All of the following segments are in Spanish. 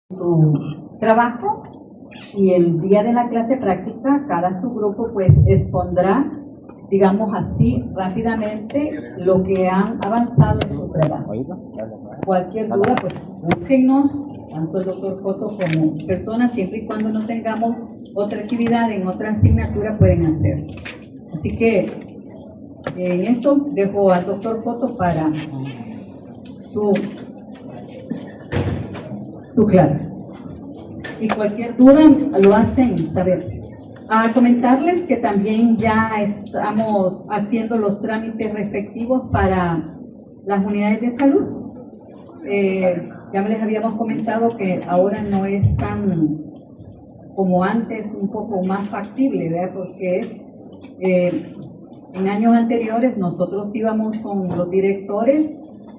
su trabajo, y el día de la clase práctica cada subgrupo pues expondrá, digamos así, rápidamente lo que han avanzado en su trabajo. Cualquier duda, pues búsquennos, tanto el doctor Coto como personas, siempre y cuando no tengamos otra actividad en otra asignatura pueden hacer. Así que en eso dejo al doctor Coto para su clase. Y cualquier duda lo hacen saber. A comentarles que también ya estamos haciendo los trámites respectivos para las unidades de salud. Ya les habíamos comentado que ahora no es tan como antes, un poco más factible, ¿verdad? Porque en años anteriores nosotros íbamos con los directores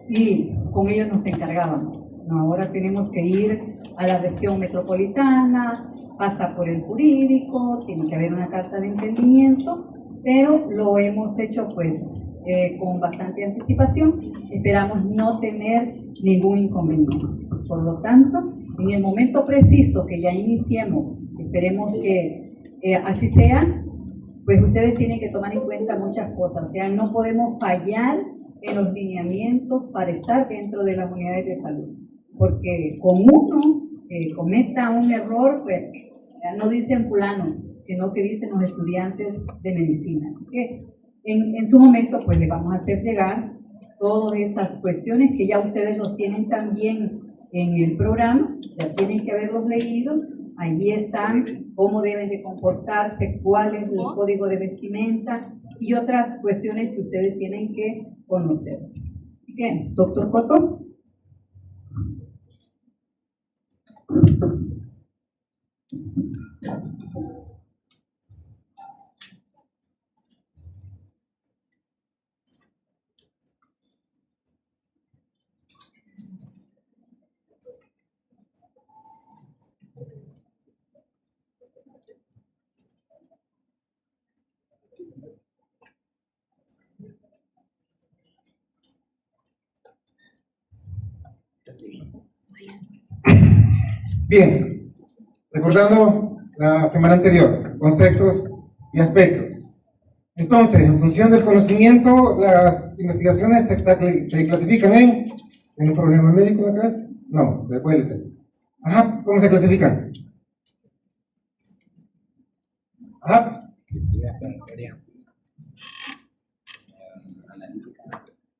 y con ellos nos encargábamos. No, ahora tenemos que ir a la región metropolitana, pasa por el jurídico, tiene que haber una carta de entendimiento, pero lo hemos hecho pues con bastante anticipación. Esperamos no tener ningún inconveniente. Por lo tanto, en el momento preciso que ya iniciemos, esperemos que así sea, pues ustedes tienen que tomar en cuenta muchas cosas. O sea, no podemos fallar en los lineamientos para estar dentro de las unidades de salud, porque con uno cometa un error, pues ya no dicen fulano, sino que dicen los estudiantes de medicina. Así que en su momento pues les vamos a hacer llegar todas esas cuestiones que ya ustedes los tienen también en el programa, ya tienen que haberlos leído. Allí están cómo deben de comportarse, cuál es el código de vestimenta y otras cuestiones que ustedes tienen que conocer. Bien, doctor Coto. Bien, recordando la semana anterior, conceptos y aspectos. Entonces, en función del conocimiento, las investigaciones se clasifican en un problema médico en la clase. No, después del ser. Ajá, ¿cómo se clasifican? Ajá.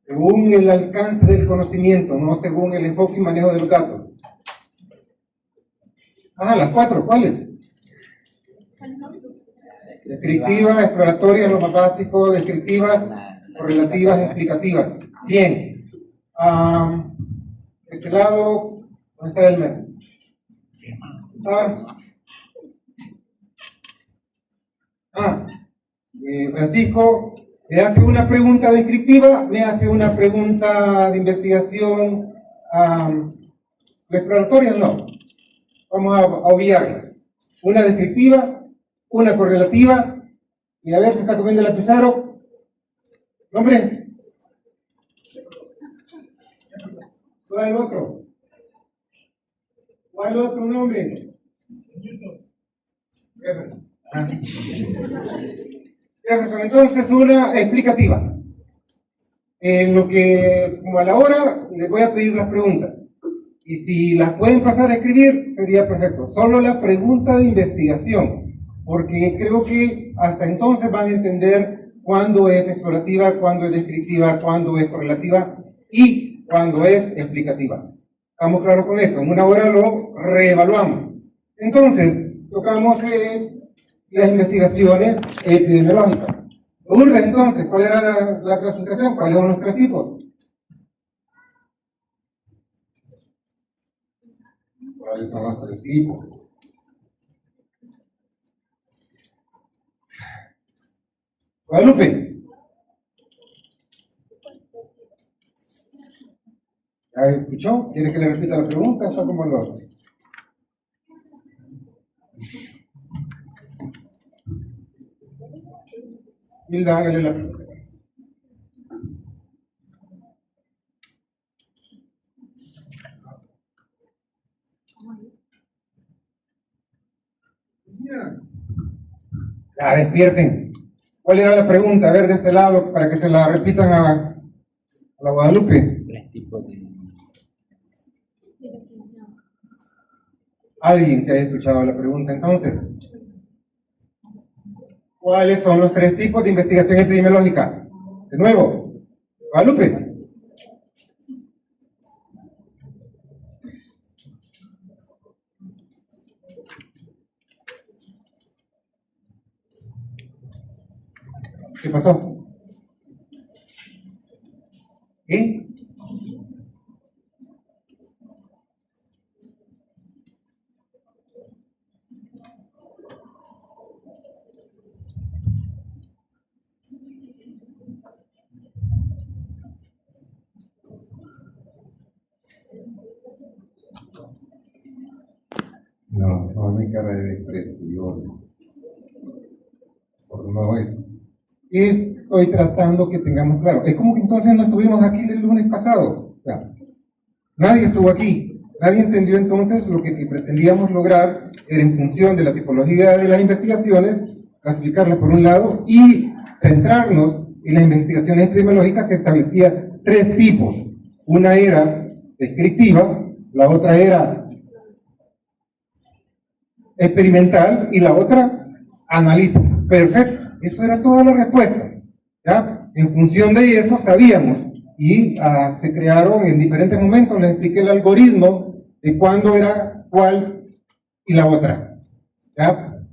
Según el alcance del conocimiento, no según el enfoque y manejo de los datos. Ah, las cuatro, ¿cuáles? Descriptivas, exploratorias, lo más básico, descriptivas, correlativas, explicativas. Bien. Este lado, ¿dónde está Elmer? ¿Estaba? Francisco me hace una pregunta descriptiva, me hace una pregunta de investigación. ¿La exploratoria? No. Vamos a obviarlas. Una descriptiva, una correlativa, y a ver si está comiendo el lapicero. ¿Nombre? ¿Cuál es el otro? ¿Cuál es el otro nombre? Jefferson, entonces una explicativa. En lo que, como a la hora, les voy a pedir las preguntas. Y si las pueden pasar a escribir, sería perfecto. Solo la pregunta de investigación, porque creo que hasta entonces van a entender cuándo es explorativa, cuándo es descriptiva, cuándo es correlativa y cuándo es explicativa. ¿Estamos claros con esto? En una hora lo reevaluamos. Entonces, tocamos las investigaciones epidemiológicas. Lourdes, entonces, ¿cuál era la clasificación? ¿Cuáles son los tres tipos? ¿Cuáles son los tres tipos? Guadalupe. ¿Ya escuchó? ¿Quiere que le repita la pregunta? Está como los otros. Hilda, hágale la pregunta. Ya, despierten. ¿Cuál era la pregunta? A ver, de este lado, para que se la repitan a la Guadalupe. Tres tipos de... Alguien que haya escuchado la pregunta, entonces. ¿Cuáles son los tres tipos de investigación epidemiológica? De nuevo, Guadalupe. ¿Qué pasó? ¿Qué? No, mi cara de desprecio. Por no es. Estoy tratando que tengamos claro. Es como que entonces no estuvimos aquí el lunes pasado. O sea, nadie estuvo aquí. Nadie entendió entonces lo que pretendíamos lograr era en función de la tipología de las investigaciones, clasificarlas por un lado y centrarnos en las investigaciones epidemiológicas que establecía tres tipos. Una era descriptiva, la otra era experimental y la otra analítica. Perfecto, eso era toda la respuesta. ¿Ya? En función de eso sabíamos y se crearon en diferentes momentos, les expliqué el algoritmo de cuándo era cuál y la otra. ¿Ya?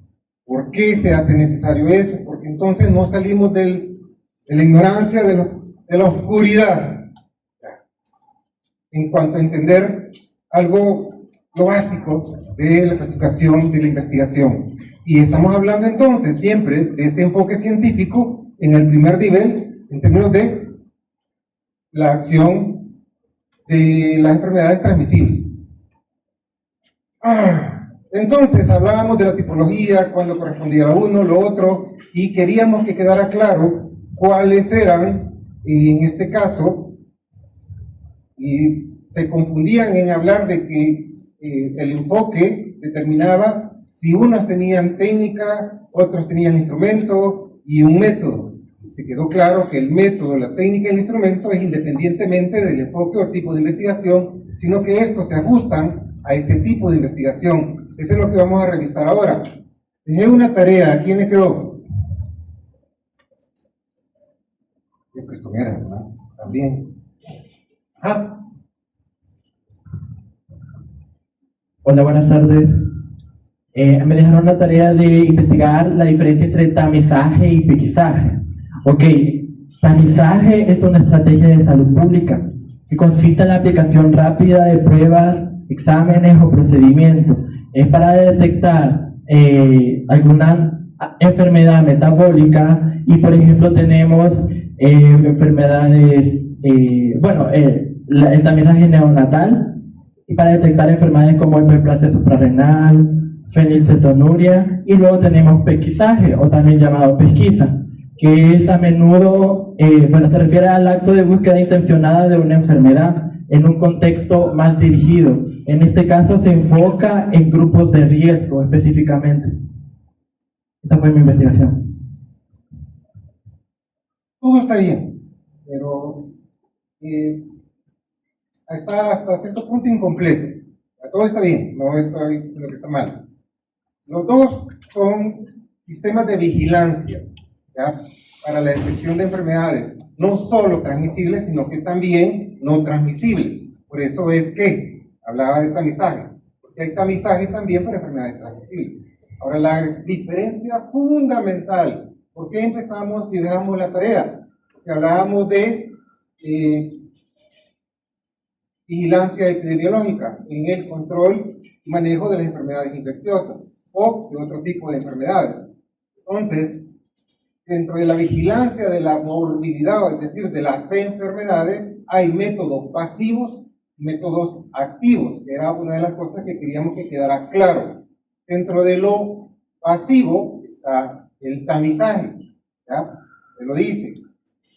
¿Por qué se hace necesario eso? Porque entonces no salimos de la ignorancia, de la oscuridad. ¿Ya? En cuanto a entender algo, lo básico de la clasificación de la investigación. Y estamos hablando entonces siempre de ese enfoque científico en el primer nivel, en términos de la acción de las enfermedades transmisibles. Entonces hablábamos de la tipología, cuándo correspondía a uno, lo otro, y queríamos que quedara claro cuáles eran, en este caso, y se confundían en hablar de que el enfoque determinaba si unos tenían técnica, otros tenían instrumento y un método. Se quedó claro que el método, la técnica y el instrumento es independientemente del enfoque o tipo de investigación, sino que estos se ajustan a ese tipo de investigación. Eso es lo que vamos a revisar ahora. Dejé una tarea, ¿a quién le quedó? Qué presumera, ¿verdad? También. Ajá. Hola, buenas tardes. Me dejaron la tarea de investigar la diferencia entre tamizaje y pesquisaje. Ok, tamizaje es una estrategia de salud pública que consiste en la aplicación rápida de pruebas, exámenes o procedimientos. Es para detectar alguna enfermedad metabólica y, por ejemplo, tenemos enfermedades, el tamizaje neonatal, y para detectar enfermedades como hiperplasia suprarrenal, fenilcetonuria, y luego tenemos pesquisaje, o también llamado pesquisa, que es a menudo, se refiere al acto de búsqueda intencionada de una enfermedad en un contexto más dirigido. En este caso se enfoca en grupos de riesgo específicamente. Esta fue mi investigación. Todo está bien, pero está hasta cierto punto incompleto. Todo está bien, no estoy diciendo que está mal. Los dos son sistemas de vigilancia, ¿ya? Para la detección de enfermedades, no solo transmisibles, sino que también no transmisibles. Por eso es que hablaba de tamizaje, porque hay tamizaje también para enfermedades transmisibles. Ahora, la diferencia fundamental, ¿por qué empezamos y dejamos la tarea? Porque hablábamos de vigilancia epidemiológica en el control y manejo de las enfermedades infecciosas o de otro tipo de enfermedades. Entonces, dentro de la vigilancia de la morbilidad, es decir, de las enfermedades, hay métodos pasivos y métodos activos, que era una de las cosas que queríamos que quedara claro. Dentro de lo pasivo está el tamizaje, ¿ya? Se lo dice.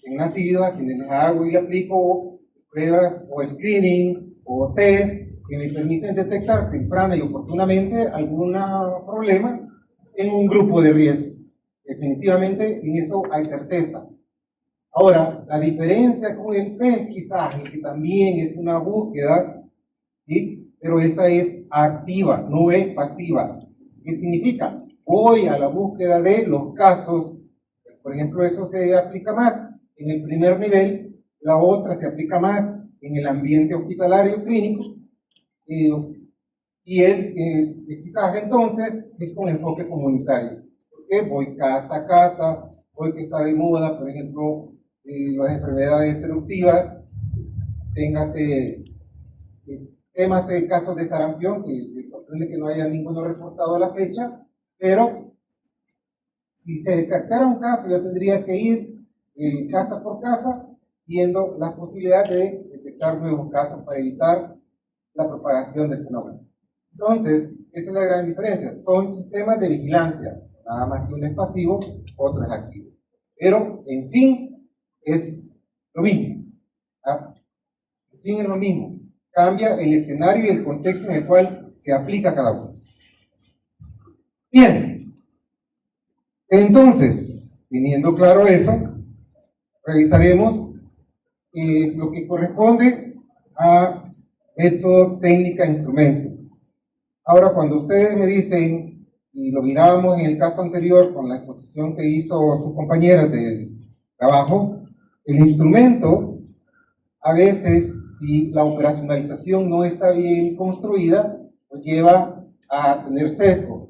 En nacido, a quienes les hago y le aplico pruebas o screening o test que me permiten detectar temprana y oportunamente algún problema en un grupo de riesgo. Definitivamente en eso hay certeza. Ahora, la diferencia con el pesquisaje, que también es una búsqueda, ¿sí? Pero esa es activa, no es pasiva. ¿Qué significa? Voy a la búsqueda de los casos. Por ejemplo, eso se aplica más en el primer nivel, la otra se aplica más en el ambiente hospitalario clínico, y el pesquisaje entonces es con enfoque comunitario. Porque voy casa a casa, hoy que está de moda, por ejemplo, las enfermedades eruptivas, téngase temas de casos de sarampión, que me sorprende que no haya ninguno reportado a la fecha, pero si se detectara un caso, yo tendría que ir casa por casa viendo la posibilidad de detectar nuevos casos para evitar la propagación del fenómeno. Entonces, esa es la gran diferencia. Son sistemas de vigilancia, nada más que uno es pasivo, otro es activo. Pero, en fin, es lo mismo. ¿Ah? En fin, es lo mismo. Cambia el escenario y el contexto en el cual se aplica cada uno. Bien. Entonces, teniendo claro eso, revisaremos lo que corresponde a método, técnica, instrumento. Ahora, cuando ustedes me dicen, y lo mirábamos en el caso anterior con la exposición que hizo sus compañeras del trabajo, el instrumento, a veces, si la operacionalización no está bien construida, nos lleva a tener sesgo.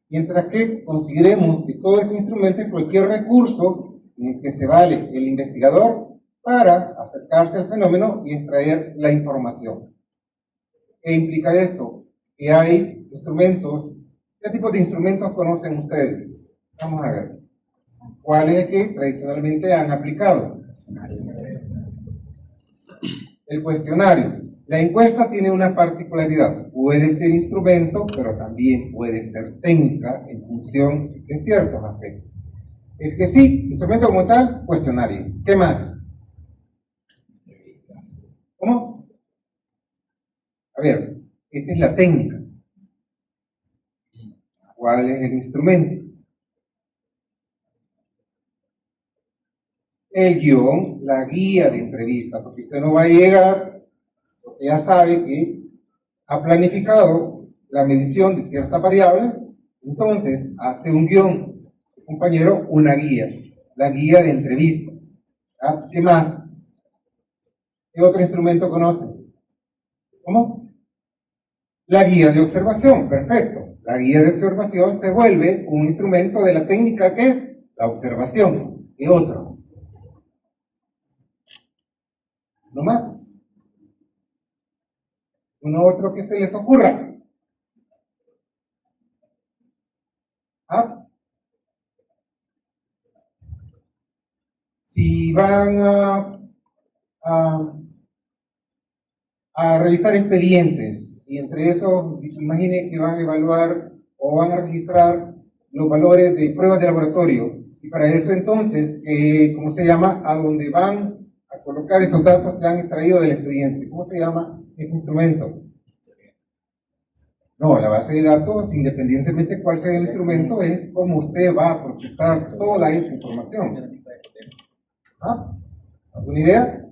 Mientras que consideremos que todo ese instrumento es cualquier recurso en el que se vale el investigador para acercarse al fenómeno y extraer la información. ¿Qué implica esto? Que hay instrumentos. ¿Qué tipo de instrumentos conocen ustedes? Vamos a ver. ¿Cuál es el que tradicionalmente han aplicado? El cuestionario. La encuesta tiene una particularidad. Puede ser instrumento, pero también puede ser técnica en función de ciertos aspectos. El que sí, instrumento como tal, cuestionario. ¿Qué más? ¿Cómo? A ver, esa es la técnica. ¿Cuál es el instrumento? El guión, la guía de entrevista, porque usted no va a llegar, porque ya sabe que ha planificado la medición de ciertas variables, entonces hace un guión, compañero, una guía, la guía de entrevista. ¿Ah? ¿Qué más? ¿Qué otro instrumento conocen? ¿Cómo? La guía de observación, perfecto. La guía de observación se vuelve un instrumento de la técnica que es la observación. ¿Qué otro? ¿No más? ¿Uno otro que se les ocurra? ¿Ah? Si van a revisar expedientes, y entre esos, imaginen que van a evaluar o van a registrar los valores de pruebas de laboratorio, y para eso entonces, ¿cómo se llama? A donde van a colocar esos datos que han extraído del expediente. ¿Cómo se llama ese instrumento? No, la base de datos, independientemente de cuál sea el instrumento, es cómo usted va a procesar toda esa información. ¿Ah? ¿Alguna idea?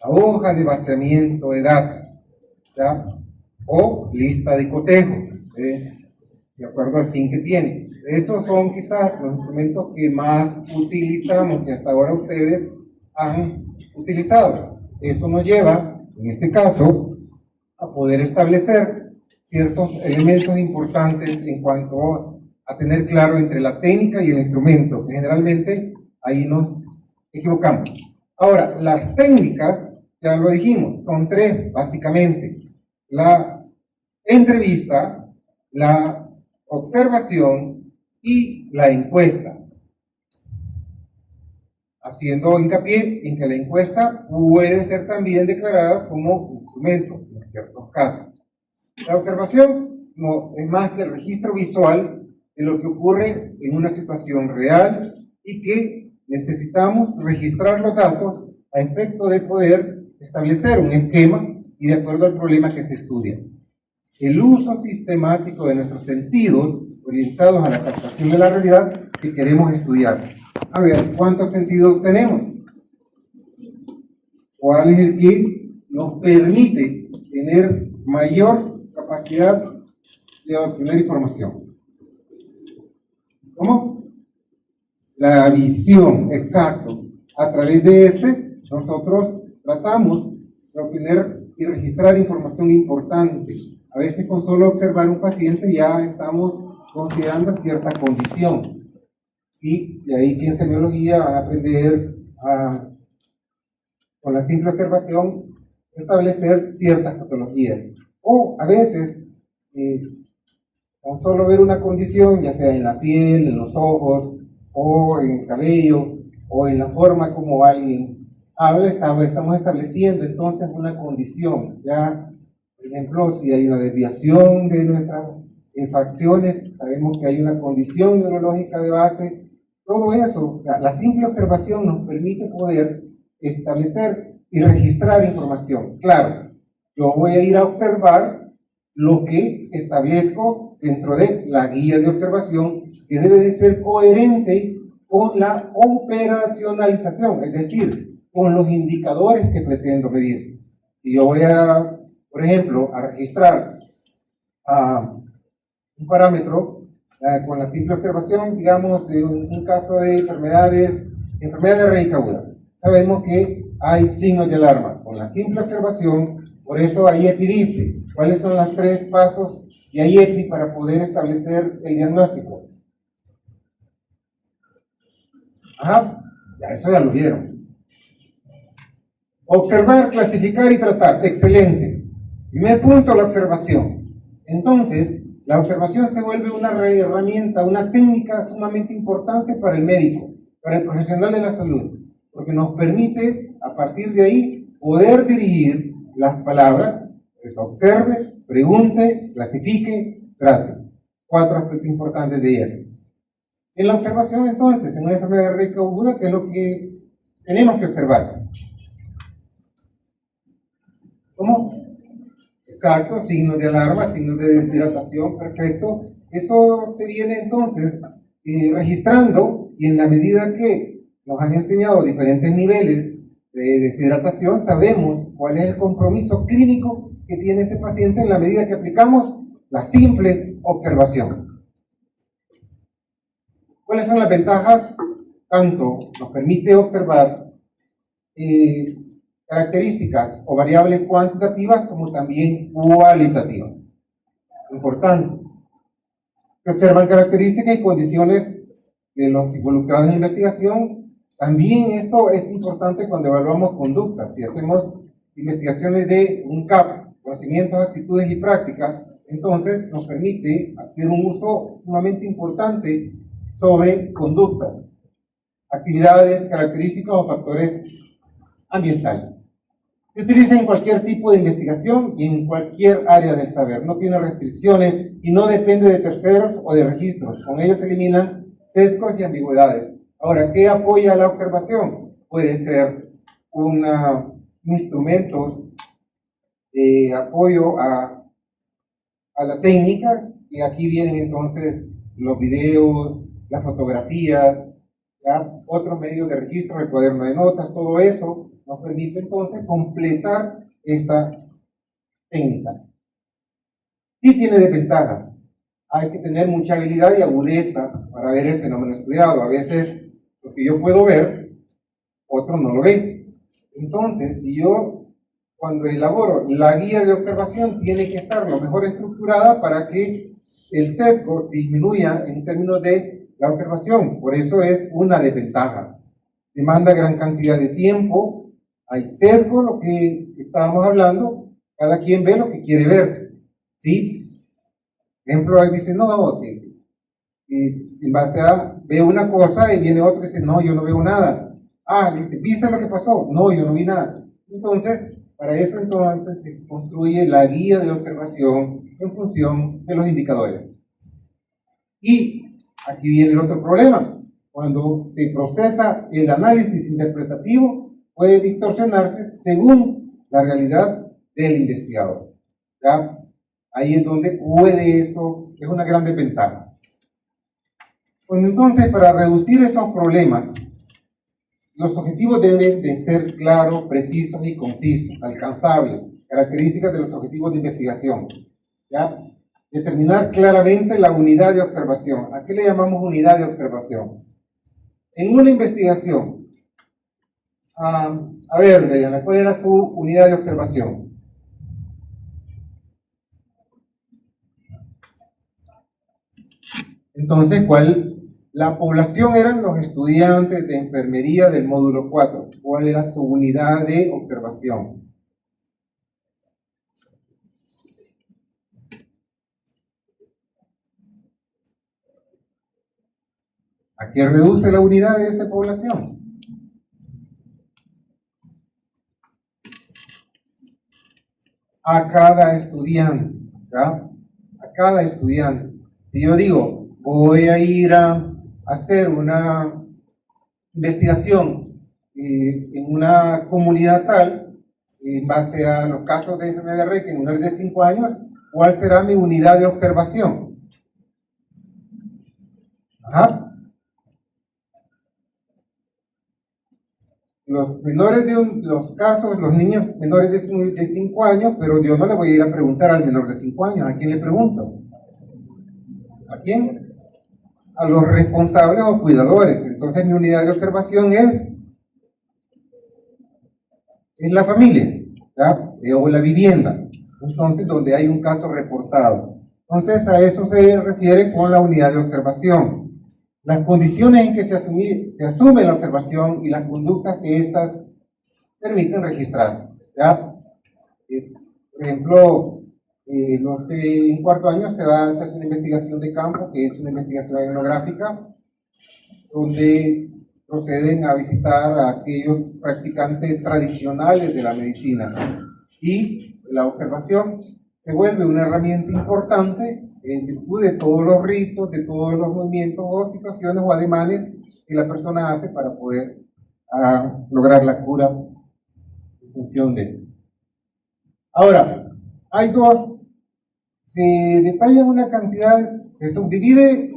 La hoja de vaciamiento de datos, ¿ya? O lista de cotejo, de acuerdo al fin que tiene. Esos son quizás los instrumentos que más utilizamos, que hasta ahora ustedes han utilizado. Eso nos lleva, en este caso, a poder establecer ciertos elementos importantes en cuanto a tener claro entre la técnica y el instrumento, que generalmente ahí nos equivocamos. Ahora, las técnicas, ya lo dijimos, son tres básicamente: la entrevista, la observación y la encuesta, haciendo hincapié en que la encuesta puede ser también declarada como instrumento en ciertos casos. La observación no es más que el registro visual de lo que ocurre en una situación real y que necesitamos registrar los datos a efecto de poder establecer un esquema y de acuerdo al problema que se estudia. El uso sistemático de nuestros sentidos orientados a la captación de la realidad que queremos estudiar. A ver, ¿cuántos sentidos tenemos? ¿Cuál es el que nos permite tener mayor capacidad de obtener información? ¿Cómo? La visión, exacto. A través de este, nosotros tratamos de obtener y registrar información importante. A veces con solo observar un paciente ya estamos considerando cierta condición. Y de ahí que en semiología van a aprender a, con la simple observación, establecer ciertas patologías. O a veces, con solo ver una condición, ya sea en la piel, en los ojos, o en el cabello, o en la forma como alguien habla, estamos estableciendo entonces una condición. Ya, por ejemplo, si hay una desviación de nuestras facciones, sabemos que hay una condición neurológica de base. Todo eso, o sea, la simple observación nos permite poder establecer y registrar información. Claro, yo voy a ir a observar lo que establezco dentro de la guía de observación, que debe de ser coherente con la operacionalización, es decir, con los indicadores que pretendo medir. Y yo voy a, por ejemplo, a registrar un parámetro con la simple observación, digamos, de un caso de enfermedad de raíz aguda. Sabemos que hay signos de alarma. Con la simple observación, por eso IEPI dice cuáles son los 3 pasos de IEPI para poder establecer el diagnóstico. Ajá, eso ya lo vieron. Observar, clasificar y tratar. Excelente. Primer punto, la observación. Entonces, la observación se vuelve una herramienta, una técnica sumamente importante para el médico, para el profesional de la salud, porque nos permite, a partir de ahí, poder dirigir las palabras, pues observe, pregunte, clasifique, trate. 4 aspectos importantes de ella. En la observación, entonces, en una enfermedad de raíz aguda, ¿qué es lo que tenemos que observar? ¿Cómo? Exacto, signos de alarma, signos de deshidratación, perfecto. Eso se viene entonces registrando, y en la medida que nos han enseñado diferentes niveles de deshidratación, sabemos cuál es el compromiso clínico que tiene este paciente en la medida que aplicamos la simple observación. ¿Cuáles son las ventajas? Tanto nos permite observar características o variables cuantitativas como también cualitativas. Importante. Se observan características y condiciones de los involucrados en la investigación. También esto es importante cuando evaluamos conductas. Si hacemos investigaciones de un CAP, conocimientos, actitudes y prácticas, entonces nos permite hacer un uso sumamente importante sobre conductas, actividades, características o factores ambientales. Se utiliza en cualquier tipo de investigación y en cualquier área del saber. No tiene restricciones y no depende de terceros o de registros. Con ellos se eliminan sesgos y ambigüedades. Ahora, ¿qué apoya la observación? Puede ser instrumentos de apoyo a la técnica, y aquí vienen entonces los videos, las fotografías, ¿ya? Otros medios de registro, el cuaderno de notas, todo eso nos permite entonces completar esta técnica. Sí tiene desventajas. Hay que tener mucha habilidad y agudeza para ver el fenómeno estudiado. A veces lo que yo puedo ver, otro no lo ve. Entonces, si yo cuando elaboro la guía de observación tiene que estar lo mejor estructurada para que el sesgo disminuya en términos de la observación. Por eso es una desventaja. Demanda gran cantidad de tiempo. Hay sesgo, lo que estábamos hablando, cada quien ve lo que quiere ver, ¿sí? Por ejemplo, él dice, no, que en base a, veo una cosa y viene otro y dice, no, yo no veo nada. Dice, ¿viste lo que pasó? No, yo no vi nada. Entonces, para eso entonces se construye la guía de observación en función de los indicadores. Y aquí viene el otro problema. Cuando se procesa el análisis interpretativo, puede distorsionarse según la realidad del investigador. ¿Ya? Ahí es donde puede eso, es una gran desventaja. Pues entonces, para reducir esos problemas, los objetivos deben de ser claros, precisos y concisos, alcanzables, características de los objetivos de investigación. ¿Ya? Determinar claramente la unidad de observación. ¿A qué le llamamos unidad de observación? En una investigación, a ver, Diana, ¿cuál era su unidad de observación? Entonces, ¿cuál? La población eran los estudiantes de enfermería del módulo 4. ¿Cuál era su unidad de observación? ¿A qué reduce la unidad de esa población? A cada estudiante, ¿ya? A cada estudiante. Si yo digo, voy a ir a hacer una investigación en una comunidad tal, en base a los casos de enfermedad de Raynaud en menores de 5 años, ¿cuál será mi unidad de observación? Ajá. Los menores los casos, los niños menores de 5 años, pero yo no le voy a ir a preguntar al menor de 5 años. ¿A quién le pregunto? ¿A quién? A los responsables o cuidadores. Entonces mi unidad de observación es la familia, ¿ya? O la vivienda. Entonces, donde hay un caso reportado. Entonces, a eso se refiere con la unidad de observación. Las condiciones en que se asume la observación y las conductas que éstas permiten registrar, ¿ya? Por ejemplo, los que en cuarto año se hace una investigación de campo, que es una investigación etnográfica, donde proceden a visitar a aquellos practicantes tradicionales de la medicina. Y la observación se vuelve una herramienta importante en virtud de todos los ritos, de todos los movimientos o situaciones o ademanes que la persona hace para poder lograr la cura en función de. Ahora, hay dos, se detallan una cantidad, se subdivide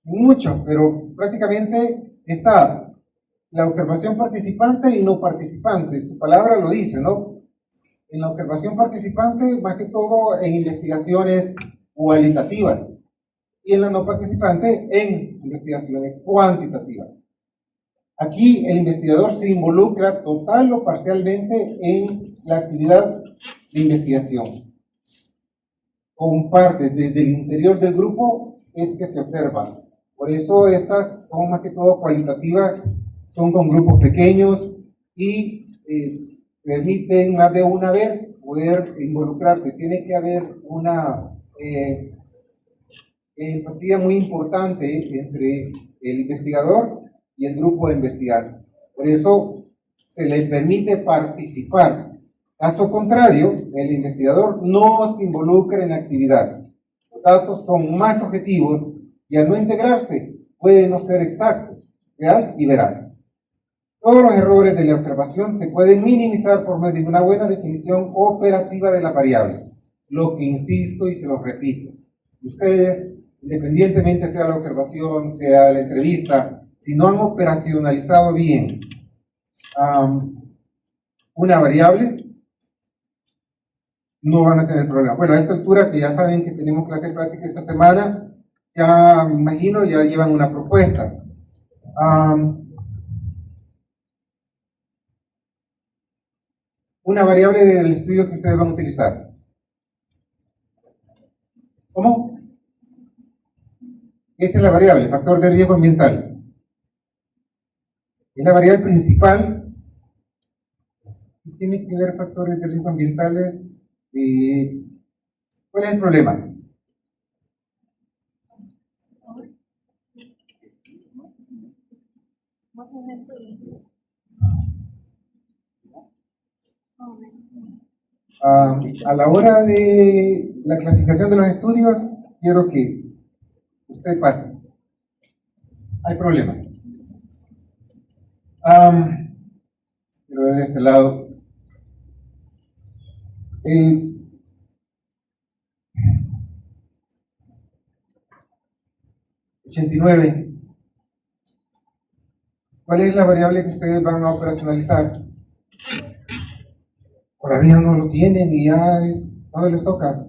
mucho, pero prácticamente está la observación participante y no participante. Su palabra lo dice, ¿no? En la observación participante, más que todo en investigaciones cualitativas, y en la no participante en investigaciones cuantitativas. Aquí el investigador se involucra total o parcialmente en la actividad de investigación. Comparte desde el interior del grupo es que se observa. Por eso estas son más que todo cualitativas, son con grupos pequeños y permiten más de una vez poder involucrarse. Tiene que haber una empatía muy importante entre el investigador y el grupo de investigar. Por eso se le permite participar. Caso contrario, el investigador no se involucra en la actividad. Los datos son más objetivos y al no integrarse puede no ser exacto, real y veraz. Todos los errores de la observación se pueden minimizar por medio de una buena definición operativa de las variables. Lo que insisto y se lo repito. Ustedes, independientemente sea la observación, sea la entrevista, si no han operacionalizado bien una variable, no van a tener problema. Bueno, a esta altura que ya saben que tenemos clase práctica esta semana, ya me imagino ya llevan una propuesta. Una variable del estudio que ustedes van a utilizar. ¿Cómo? Esa es la variable, factor de riesgo ambiental. Es la variable principal. ¿Qué tiene que ver factores de riesgo ambientales? ¿Cuál es el problema? A la hora de la clasificación de los estudios, quiero que usted pase. Hay problemas. Quiero ver de este lado. Eh, $89. ¿Cuál es la variable que ustedes van a operacionalizar? Todavía no lo tienen y ya es cuando les toca.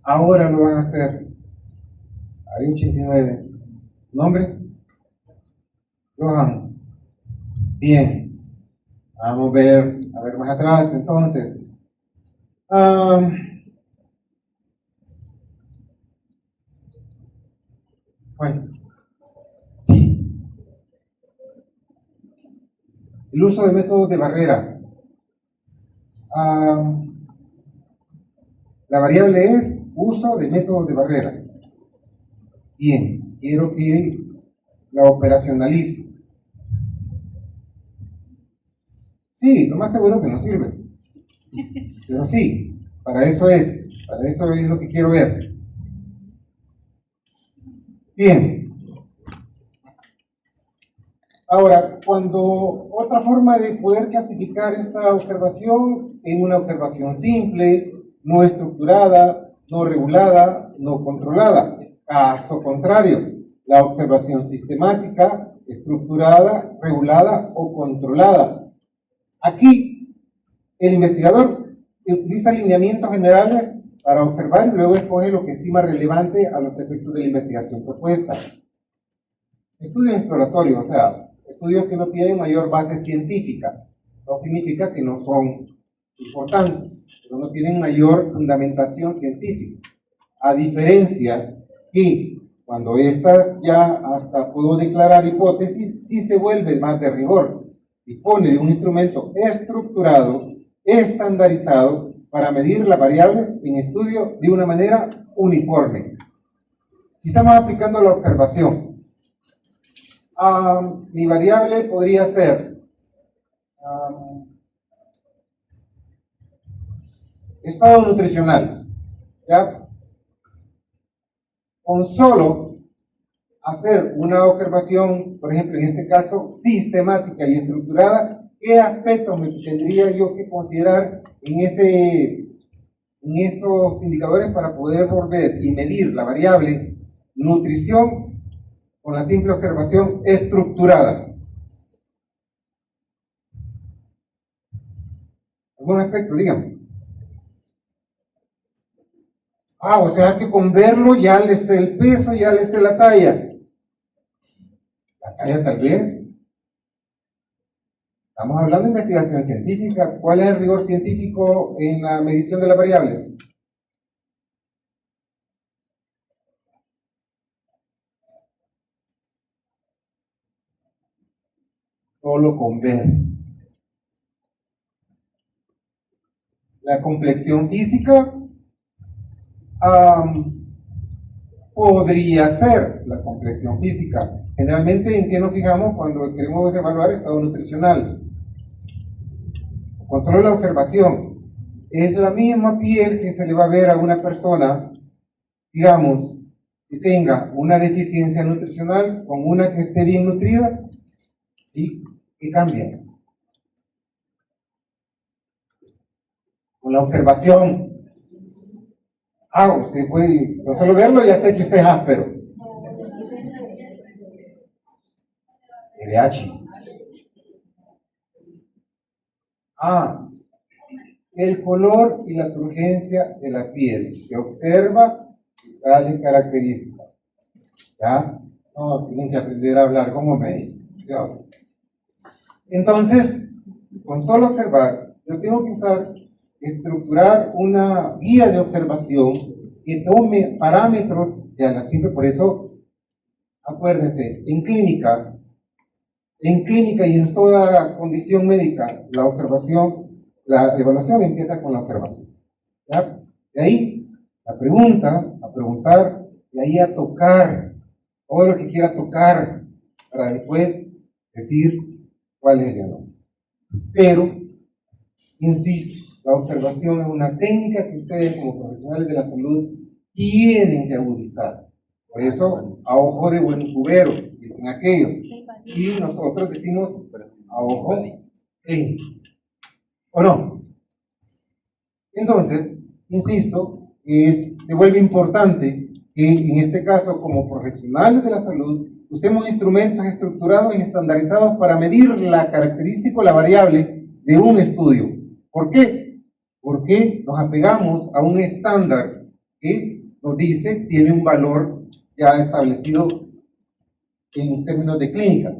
Ahora lo van a hacer. Hay 89. ¿Nombre? Johan. Bien. Vamos a ver más atrás entonces. Bueno, sí. El uso de métodos de barrera. La variable es uso de métodos de barrera. Bien, quiero que la operacionalice. Sí, lo más seguro que no sirve. Pero sí, para eso es lo que quiero ver. Bien. Ahora, otra forma de poder clasificar esta observación en una observación simple, no estructurada, no regulada, no controlada. Caso contrario, la observación sistemática, estructurada, regulada o controlada. Aquí, el investigador utiliza lineamientos generales para observar y luego escoge lo que estima relevante a los efectos de la investigación propuesta. Estudios exploratorios, o sea, estudios que no tienen mayor base científica. No significa que no son importantes, pero no tienen mayor fundamentación científica. A diferencia que cuando estas ya hasta puedo declarar hipótesis, sí se vuelve más de rigor. Dispone de un instrumento estructurado, estandarizado, para medir las variables en estudio de una manera uniforme. Si estamos aplicando la observación, mi variable podría ser estado nutricional, ¿ya? Con solo hacer una observación, por ejemplo, en este caso, sistemática y estructurada, ¿qué aspectos me tendría yo que considerar en esos indicadores para poder volver y medir la variable nutrición con la simple observación estructurada? ¿Algún aspecto? Díganme. O sea que con verlo ya le sé el peso, ya le sé la talla. La talla tal vez. Estamos hablando de investigación científica. ¿Cuál es el rigor científico en la medición de las variables? Solo con ver. La complexión física podría ser la complexión física. Generalmente, ¿en qué nos fijamos cuando queremos evaluar estado nutricional? Con solo la observación. Es la misma piel que se le va a ver a una persona, digamos, que tenga una deficiencia nutricional con una que esté bien nutrida. ¿Y qué cambia? Con la observación. Usted puede no solo verlo, ya sé que usted es áspero. TDAH. El color y la turgencia de la piel. Se observa tales características. ¿Ya? No, tienen que aprender a hablar como médico. Entonces, con solo observar, yo tengo que estructurar una guía de observación que tome parámetros de la simple. Por eso, acuérdense, en clínica y en toda condición médica, la evaluación empieza con la observación. ¿Ya? De ahí, a preguntar, de ahí a tocar, todo lo que quiera tocar, para después decir cuál es el diagnóstico. Pero, insisto, la observación es una técnica que ustedes como profesionales de la salud tienen que agudizar. Por eso, a ojo de buen cubero, dicen aquellos. Y nosotros decimos a ojo clínico. ¿O no? Entonces, insisto, se vuelve importante que en este caso, como profesionales de la salud, usemos instrumentos estructurados y estandarizados para medir la característica o la variable de un estudio. ¿Por qué? Porque nos apegamos a un estándar que nos dice tiene un valor ya establecido en términos de clínica.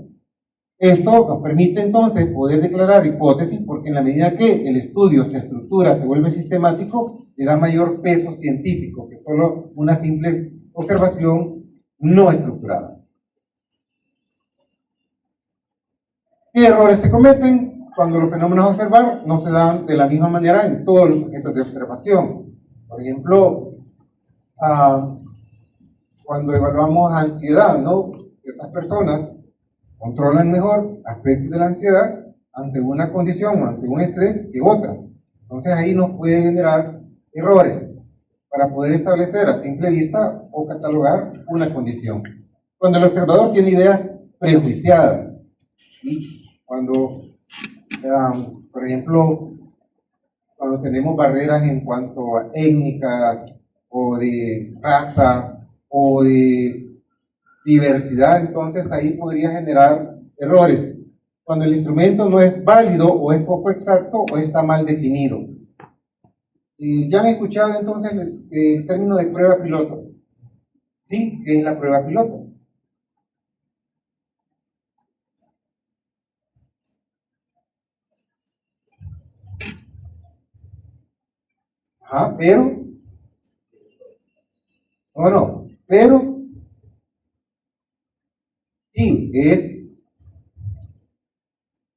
Esto nos permite entonces poder declarar hipótesis, porque en la medida que el estudio se estructura, se vuelve sistemático, le da mayor peso científico que solo una simple observación no estructurada. ¿Qué errores se cometen cuando los fenómenos a observar no se dan de la misma manera en todos los objetos de observación? Por ejemplo, cuando evaluamos ansiedad, ¿no? Ciertas personas controlan mejor aspectos de la ansiedad ante una condición, ante un estrés, que otras. Entonces ahí nos puede generar errores para poder establecer a simple vista o catalogar una condición. Cuando el observador tiene ideas prejuiciadas, ¿sí? Cuando, por ejemplo, cuando tenemos barreras en cuanto a étnicas o de raza o de diversidad, entonces ahí podría generar errores. Cuando el instrumento no es válido o es poco exacto o está mal definido. Y ya han escuchado entonces el término de prueba piloto. ¿Sí? ¿Qué es la prueba piloto? Pero, pero, sí,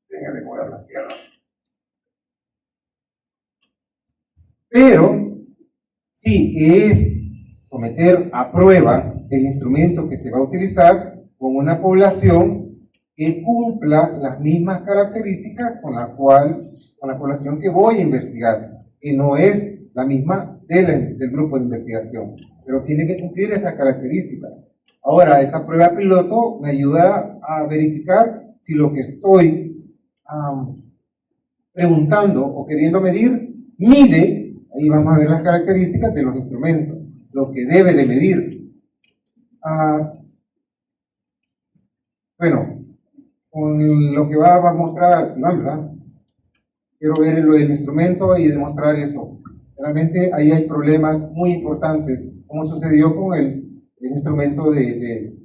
déjame mover la tierra. Pero, sí, es someter a prueba el instrumento que se va a utilizar con una población que cumpla las mismas características con la población que voy a investigar, que no es la misma del grupo de investigación, pero tiene que cumplir esa característica. Ahora, esa prueba piloto me ayuda a verificar si lo que estoy preguntando o queriendo medir, mide, ahí vamos a ver las características de los instrumentos, lo que debe de medir. Bueno, con lo que va a mostrar, no, ¿verdad? Quiero ver lo del instrumento y demostrar eso. Realmente ahí hay problemas muy importantes, como sucedió con el instrumento de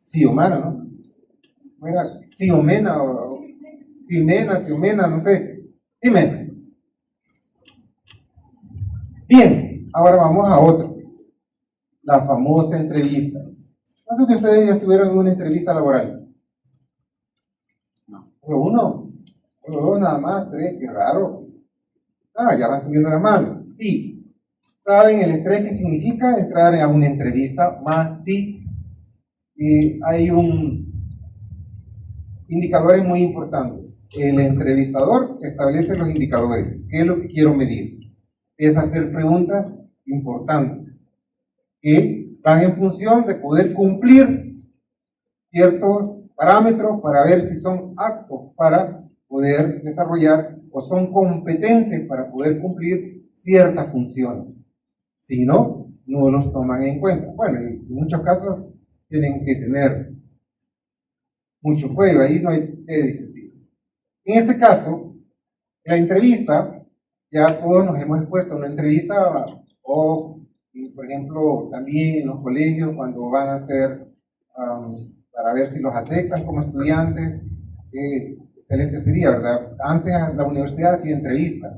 Xiomara, ¿no? ¿Cómo era? Xiomena o Xiomena, no sé. Dime. Bien, ahora vamos a otro. La famosa entrevista. ¿Cuántos de ustedes ya estuvieron en una entrevista laboral? No. ¿Solo uno? ¿Solo dos nada más? ¿Tres? Qué raro. Ya van subiendo la mano. Sí. ¿Saben el estrés que significa entrar a una entrevista? Más sí. Hay indicadores muy importantes. El entrevistador establece los indicadores. ¿Qué es lo que quiero medir? Es hacer preguntas importantes que van en función de poder cumplir ciertos parámetros para ver si son aptos para poder desarrollar o son competentes para poder cumplir ciertas funciones. Si no, no los toman en cuenta. Bueno, en muchos casos tienen que tener mucho cuello, ahí no hay que discutir. En este caso, la entrevista, ya todos nos hemos expuesto a una entrevista, o por ejemplo, también en los colegios, cuando van a hacer, para ver si los aceptan como estudiantes, excelente sería, ¿verdad? Antes la universidad hacía entrevistas,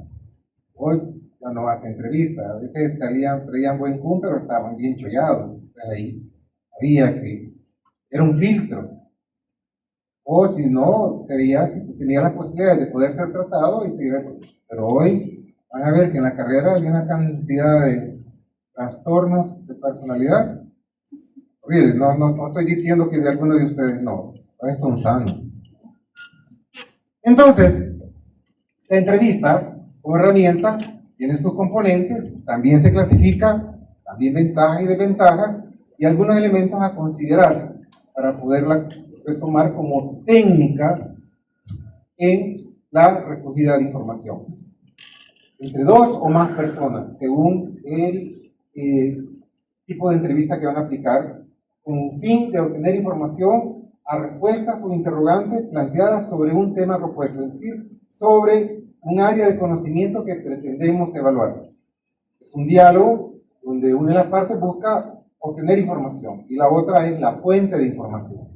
hoy ya no hace entrevistas, a veces traían buen cum, pero estaban bien chollados, ahí había que, era un filtro. O si no, se veía si tenía la posibilidad de poder ser tratado y seguir. Pero hoy van a ver que en la carrera hay una cantidad de trastornos de personalidad. Horrible, no estoy diciendo que de algunos de ustedes no, son sanos. Entonces, la entrevista como herramienta tiene sus componentes, también se clasifica, también ventajas y desventajas, y algunos elementos a considerar para poderla retomar como técnica en la recogida de información. entre 2 o más personas, según el tipo de entrevista que van a aplicar, con un fin de obtener información a respuestas o interrogantes planteadas sobre un tema propuesto, es decir, sobre un área de conocimiento que pretendemos evaluar. Es un diálogo donde una de las partes busca obtener información y la otra es la fuente de información.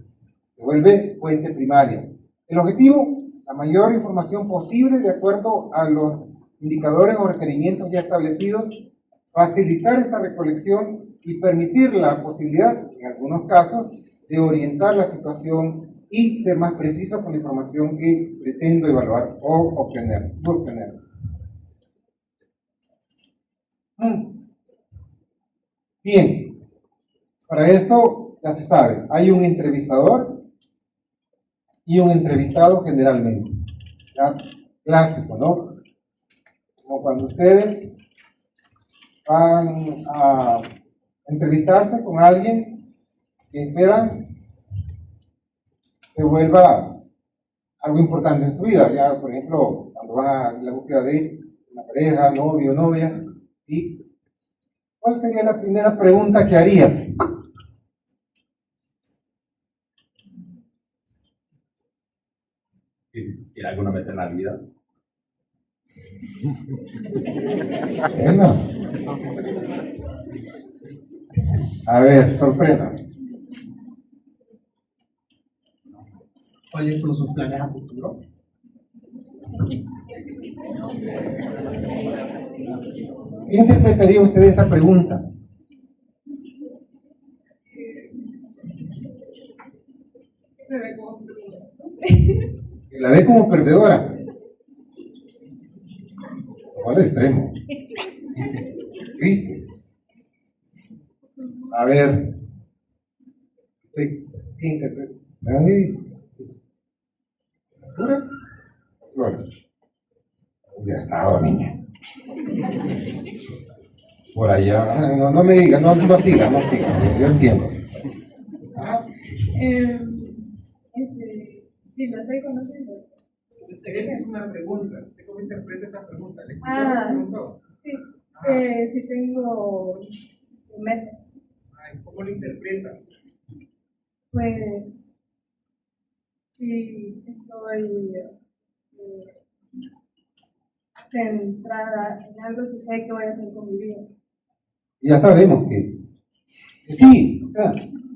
Se vuelve fuente primaria. El objetivo, la mayor información posible de acuerdo a los indicadores o requerimientos ya establecidos, facilitar esa recolección y permitir la posibilidad, en algunos casos, de orientar la situación y ser más preciso con la información que pretendo evaluar o obtener. Bien, para esto ya se sabe, hay un entrevistador y un entrevistado generalmente. ¿Ya? Clásico, ¿no? Como cuando ustedes van a entrevistarse con alguien que esperan se vuelva algo importante en su vida. Ya, por ejemplo, cuando van a la búsqueda de una pareja, novio, novia, ¿y cuál sería la primera pregunta que haría? ¿Tiene alguna meta en la vida? Bueno. A ver, sorprenda. ¿Cuáles son sus planes a futuro? ¿Qué interpretaría usted esa pregunta? Que la ve como perdedora. O al extremo. ¿Viste? A ver. ¿Qué interpreta? Ay. ¿Flores? Flores. Ya estaba, niña. Por allá. No me diga, no siga. Yo entiendo. ¿Ah? Sí, lo estoy conociendo. Es una pregunta. ¿Usted cómo interpreta esa pregunta? ¿Le escuchó Ah. la pregunta? Sí, sí tengo metas. Ay, ¿cómo lo interpreta? Pues sí estoy centrada en algo, si sé qué voy a hacer con mi vida. Ya sabemos que sí, o sea,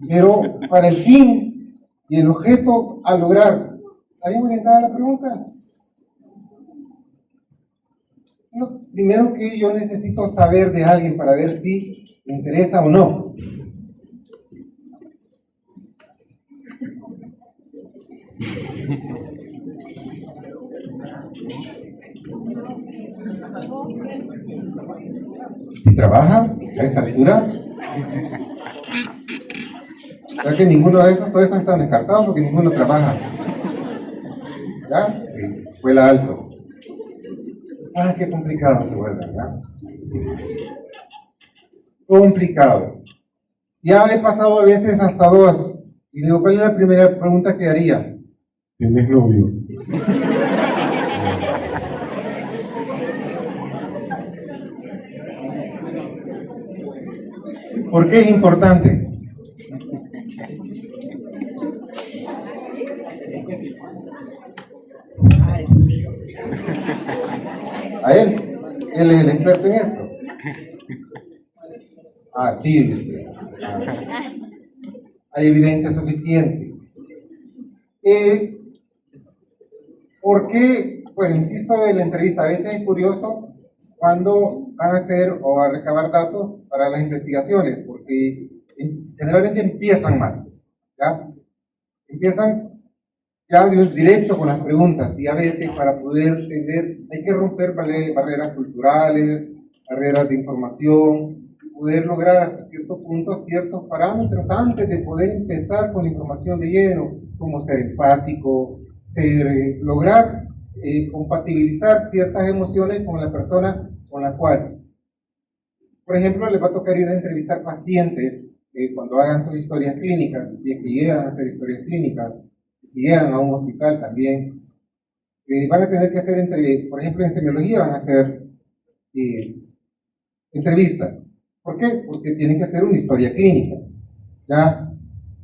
pero para el fin y el objeto a lograr, ¿está bien orientada la pregunta? Lo primero que yo necesito saber de alguien para ver si me interesa o no. Si trabaja a esta altura, ya que ninguno de esos, todos estos están descartados porque ninguno trabaja. ¿Ya? Vuela alto. Ah, qué complicado se vuelve, ¿verdad? Complicado. Ya he pasado a veces hasta 2. Y digo, ¿cuál es la primera pregunta que haría? ¿Tienes novio? ¿Por qué es importante? A él es el experto en esto. Ah, sí, dice. Hay evidencia suficiente. ¿Por qué? Bueno, insisto en la entrevista, a veces es curioso cuando van a hacer o a recabar datos para las investigaciones, porque generalmente empiezan mal, ¿ya? Empiezan ya directo con las preguntas y a veces para poder entender hay que romper barreras culturales, barreras de información, poder lograr hasta cierto punto ciertos parámetros antes de poder empezar con la información de lleno, como ser empático, lograr compatibilizar ciertas emociones con la persona con la cual. Por ejemplo, les va a tocar ir a entrevistar pacientes cuando hagan sus historias clínicas, y que llegan a hacer historias clínicas, si llegan a un hospital también, van a tener que hacer por ejemplo, en semiología van a hacer entrevistas. ¿Por qué? Porque tienen que hacer una historia clínica, ¿ya?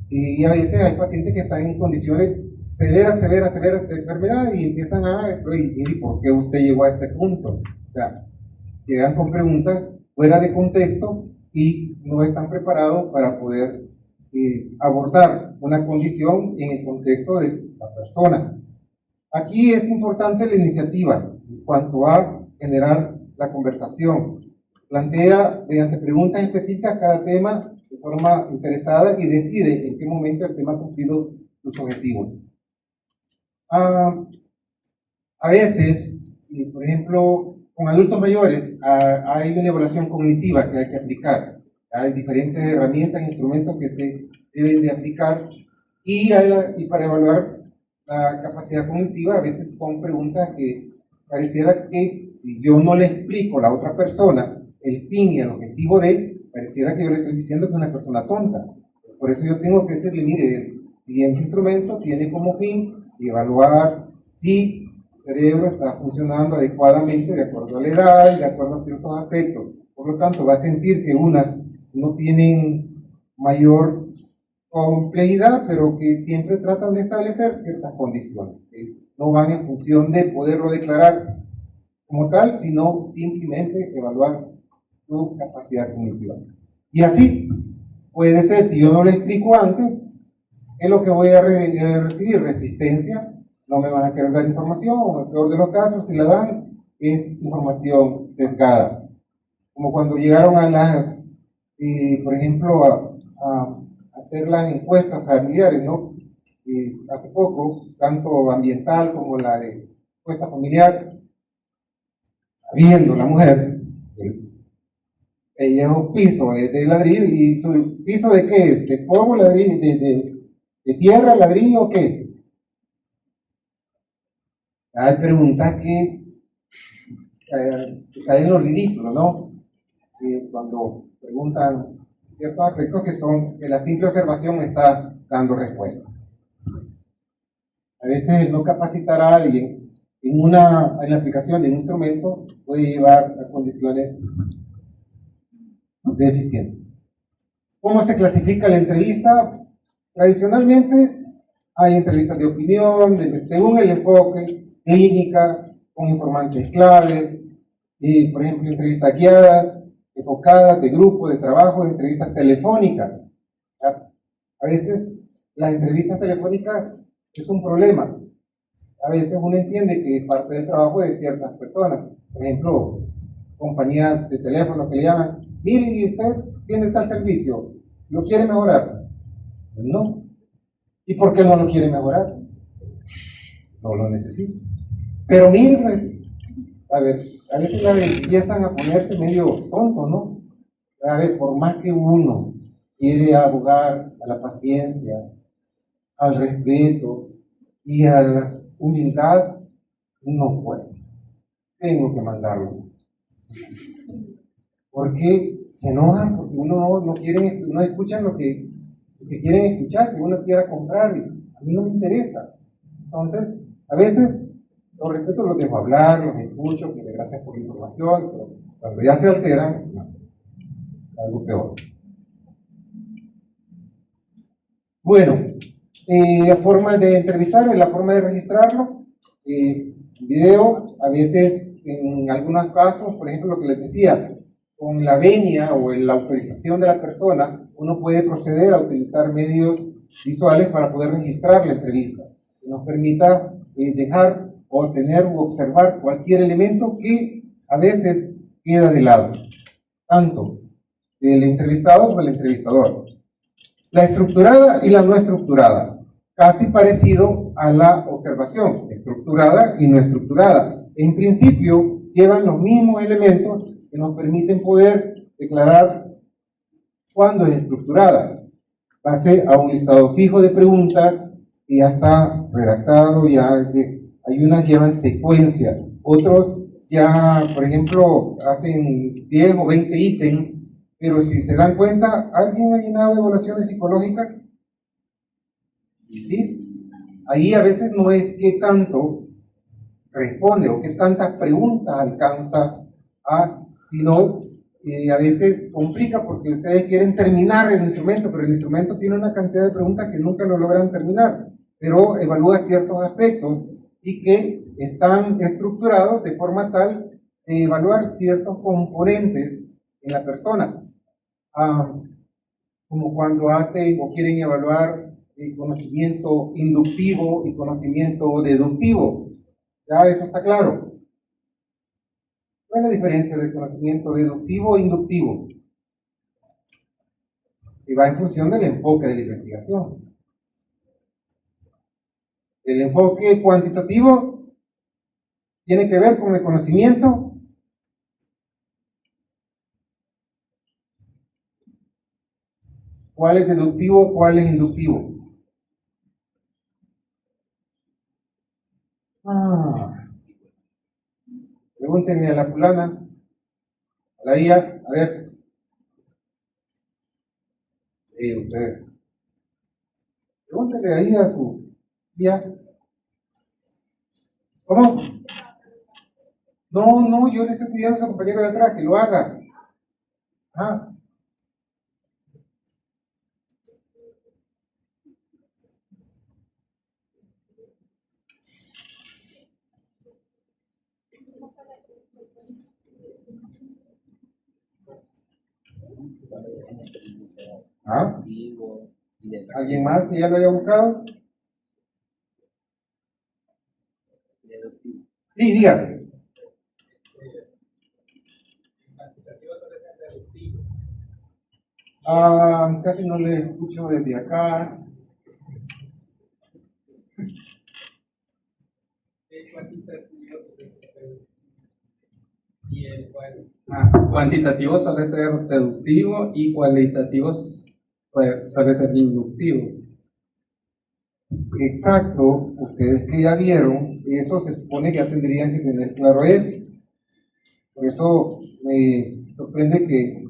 Y a veces hay pacientes que están en condiciones severas de enfermedad y empiezan ¿y por qué usted llegó a este punto? O sea, llegan con preguntas fuera de contexto y no están preparados para poder abordar una condición en el contexto de la persona. Aquí es importante la iniciativa en cuanto a generar la conversación. Plantea mediante preguntas específicas cada tema de forma interesada y decide en qué momento el tema ha cumplido sus objetivos. A veces, por ejemplo, con adultos mayores hay una evaluación cognitiva que hay que aplicar. Hay diferentes herramientas e instrumentos que se deben de aplicar y para evaluar la capacidad cognitiva a veces son preguntas que pareciera que si yo no le explico a la otra persona el fin y el objetivo pareciera que yo le estoy diciendo que es una persona tonta. Por eso yo tengo que decirle, mire, el siguiente instrumento tiene como fin evaluar si el cerebro está funcionando adecuadamente de acuerdo a la edad y de acuerdo a ciertos aspectos. Por lo tanto, va a sentir que unas no tienen mayor complejidad, pero que siempre tratan de establecer ciertas condiciones. No van en función de poderlo declarar como tal, sino simplemente evaluar su capacidad cognitiva. Y así puede ser, si yo no lo explico antes, es lo que voy a recibir, resistencia, no me van a querer dar información, o en el peor de los casos, si la dan, es información sesgada. Como cuando llegaron a las, por ejemplo, a hacer las encuestas familiares, ¿no? Hace poco, tanto ambiental como la de encuesta familiar, viendo la mujer, ella es un piso de ladrillo, ¿y su piso de qué es? ¿De polvo, ladrillo, de tierra, ladrillo o qué? Hay preguntas que caen en lo ridículo, ¿no? Cuando preguntan ciertos aspectos que la simple observación está dando respuesta. A veces el no capacitar a alguien en la aplicación de un instrumento puede llevar a condiciones deficientes. ¿Cómo se clasifica la entrevista? Tradicionalmente hay entrevistas de opinión, según el enfoque, clínica, con informantes claves, por ejemplo, entrevistas guiadas, enfocadas, de grupo, de trabajo, entrevistas telefónicas. A veces las entrevistas telefónicas es un problema. A veces uno entiende que es parte del trabajo de ciertas personas. Por ejemplo, compañías de teléfono que le llaman, mire, y usted tiene tal servicio, ¿lo quiere mejorar? No. ¿Y por qué no lo quiere mejorar? No lo necesita. Pero mire, a veces empiezan a ponerse medio tontos, ¿no? A ver, por más que uno quiere abogar a la paciencia, al respeto y a la humildad, no puede. Tengo que mandarlo. Porque se enojan, porque uno no escuchan lo que quieren escuchar, que uno quiera comprar, y a mí no me interesa. Entonces, a veces los respeto, los dejo hablar, los escucho, que gracias por la información, pero cuando ya se alteran, no, algo peor. Bueno, la forma de entrevistar, la forma de registrarlo, video, a veces en algunos casos, por ejemplo, lo que les decía, con la venia o la autorización de la persona, uno puede proceder a utilizar medios visuales para poder registrar la entrevista, que nos permita dejar o tener u observar cualquier elemento que a veces queda de lado, tanto del entrevistado como el entrevistador. La estructurada y la no estructurada, casi parecido a la observación, estructurada y no estructurada. En principio, llevan los mismos elementos que nos permiten poder declarar cuándo es estructurada. Base a un listado fijo de preguntas que ya está redactado, hay unas llevan secuencia, otros ya, por ejemplo, hacen 10 o 20 ítems, pero si se dan cuenta, ¿alguien ha llenado evaluaciones psicológicas? ¿Sí? Ahí a veces no es qué tanto responde o qué tantas preguntas alcanza Si no, a veces complica porque ustedes quieren terminar el instrumento, pero el instrumento tiene una cantidad de preguntas que nunca lo logran terminar, pero evalúa ciertos aspectos y que están estructurados de forma tal de evaluar ciertos componentes en la persona, como cuando hacen o quieren evaluar el conocimiento inductivo y conocimiento deductivo. Ya eso está claro. ¿Cuál es la diferencia del conocimiento deductivo e inductivo? Y va en función del enfoque de la investigación. El enfoque cuantitativo tiene que ver con el conocimiento cuál es deductivo, cuál es inductivo. Pregúntenle a la fulana, a la IA, a ver. Ustedes. Pregúntenle ahí a su IA. ¿Cómo? No, yo le estoy pidiendo a su compañero de atrás que lo haga. ¿Alguien más que ya lo haya buscado? Sí, dígame. Casi no le escucho desde acá. Cuantitativo suele ser deductivo y cualitativo suele ser inductivo. Exacto, ustedes que ya vieron, eso se supone que ya tendrían que tener claro eso. Por eso me sorprende que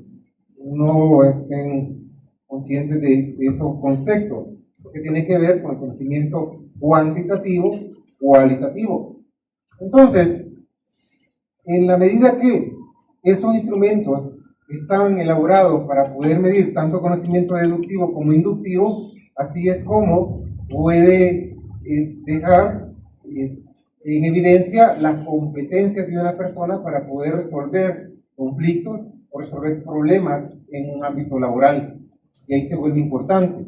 no estén conscientes de esos conceptos, que tiene que ver con el conocimiento cuantitativo, cualitativo. Entonces, en la medida que esos instrumentos están elaborados para poder medir tanto conocimiento deductivo como inductivo, así es como puede dejar en evidencia las competencias de una persona para poder resolver conflictos o resolver problemas en un ámbito laboral. Y ahí se vuelve importante.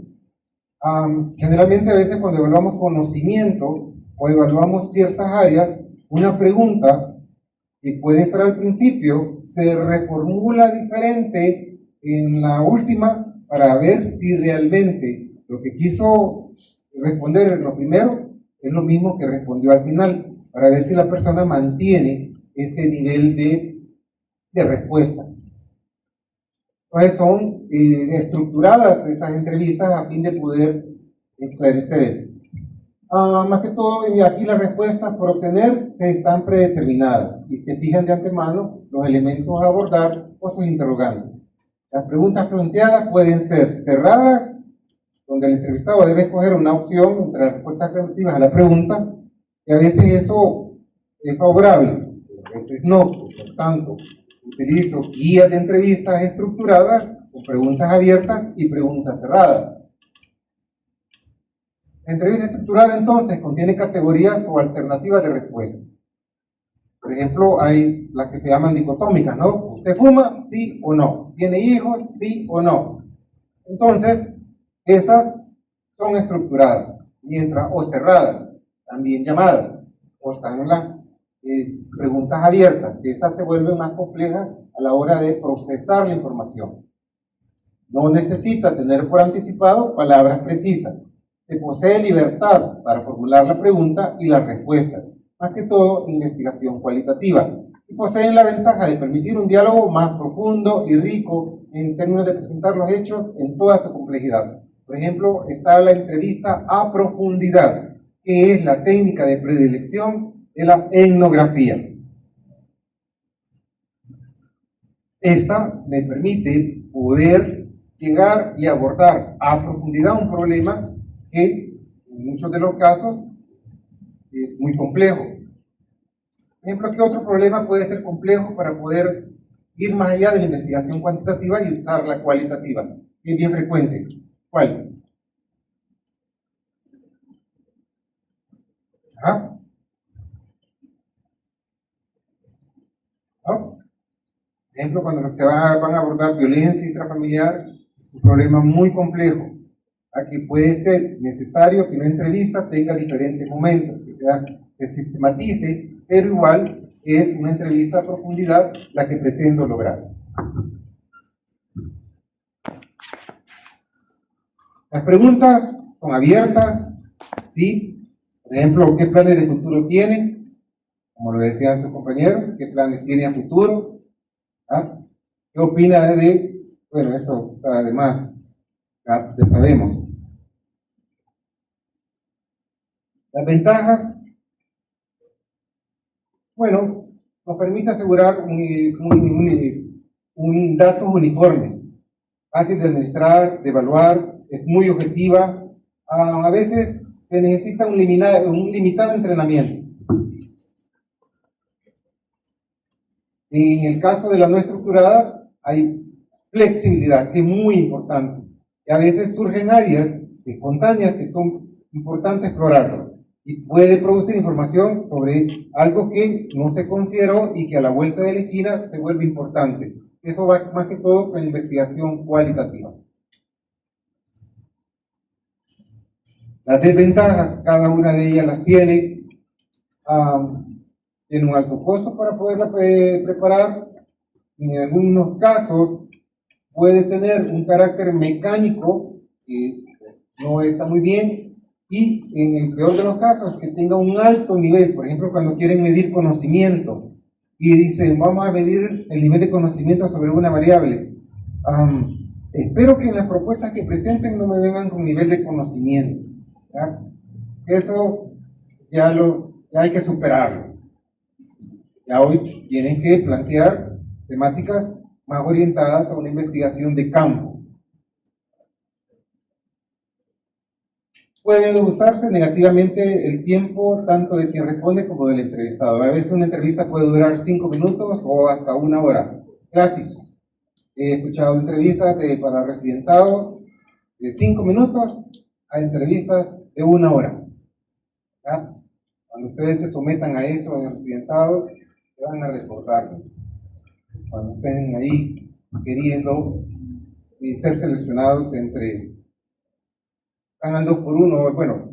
Generalmente a veces cuando evaluamos conocimiento o evaluamos ciertas áreas, una pregunta que puede estar al principio se reformula diferente en la última para ver si realmente lo que quiso responder en lo primero es lo mismo que respondió al final, para ver si la persona mantiene ese nivel de respuesta. Entonces son estructuradas esas entrevistas a fin de poder esclarecer eso. Más que todo, aquí las respuestas por obtener se están predeterminadas y se fijan de antemano los elementos a abordar o sus interrogantes. Las preguntas planteadas pueden ser cerradas, donde el entrevistado debe escoger una opción entre las respuestas alternativas a la pregunta, y a veces eso es favorable, a veces no. Por tanto, utilizo guías de entrevistas estructuradas con preguntas abiertas y preguntas cerradas. La entrevista estructurada entonces contiene categorías o alternativas de respuesta. Por ejemplo, hay las que se llaman dicotómicas, ¿no? ¿Usted fuma? Sí o no. ¿Tiene hijos? Sí o no. Entonces, esas son estructuradas, mientras o cerradas, también llamadas, o están las preguntas abiertas, que esas se vuelven más complejas a la hora de procesar la información. No necesita tener por anticipado palabras precisas. Se posee libertad para formular la pregunta y las respuestas, más que todo investigación cualitativa, y poseen la ventaja de permitir un diálogo más profundo y rico en términos de presentar los hechos en toda su complejidad. Por ejemplo, está la entrevista a profundidad, que es la técnica de predilección de la etnografía. Esta me permite poder llegar y abordar a profundidad un problema que en muchos de los casos es muy complejo. Ejemplo, ¿qué otro problema puede ser complejo para poder ir más allá de la investigación cuantitativa y usar la cualitativa? Que es bien frecuente. ¿Cuál? ¿Ah? ¿No? Por ejemplo, cuando van a abordar violencia intrafamiliar, un problema muy complejo, a que puede ser necesario que una entrevista tenga diferentes momentos, que se sistematice, pero igual es una entrevista a profundidad la que pretendo lograr. Las preguntas son abiertas, ¿sí? Por ejemplo, ¿qué planes de futuro tiene? Como lo decían sus compañeros, ¿qué planes tiene a futuro? ¿Ah? ¿Qué opina bueno, eso además, ya sabemos. Las ventajas, bueno, nos permite asegurar datos uniformes, fácil de administrar, de evaluar, es muy objetiva. A veces se necesita un limitado entrenamiento. En el caso de la no estructurada, hay flexibilidad, que es muy importante. Y a veces surgen áreas espontáneas que son importantes explorarlas. Y puede producir información sobre algo que no se consideró y que a la vuelta de la esquina se vuelve importante. Eso va más que todo con investigación cualitativa. Las desventajas, cada una de ellas las tiene. Tiene un alto costo para poderla preparar. En algunos casos puede tener un carácter mecánico que no está muy bien, y en el peor de los casos que tenga un alto nivel. Por ejemplo, cuando quieren medir conocimiento y dicen vamos a medir el nivel de conocimiento sobre una variable. Espero que en las propuestas que presenten no me vengan con nivel de conocimiento, ¿ya? Eso ya hay que superarlo. Ya hoy tienen que plantear temáticas más orientadas a una investigación de campo. Puede usarse negativamente el tiempo tanto de quien responde como del entrevistado. A veces una entrevista puede durar 5 minutos o hasta 1 hora. Clásico. He escuchado entrevistas para residentado de 5 minutos a entrevistas de 1 hora. ¿Ya? Cuando ustedes se sometan a eso en el residentado, se van a recordar. Cuando estén ahí queriendo ser seleccionados están al 2 por 1, bueno,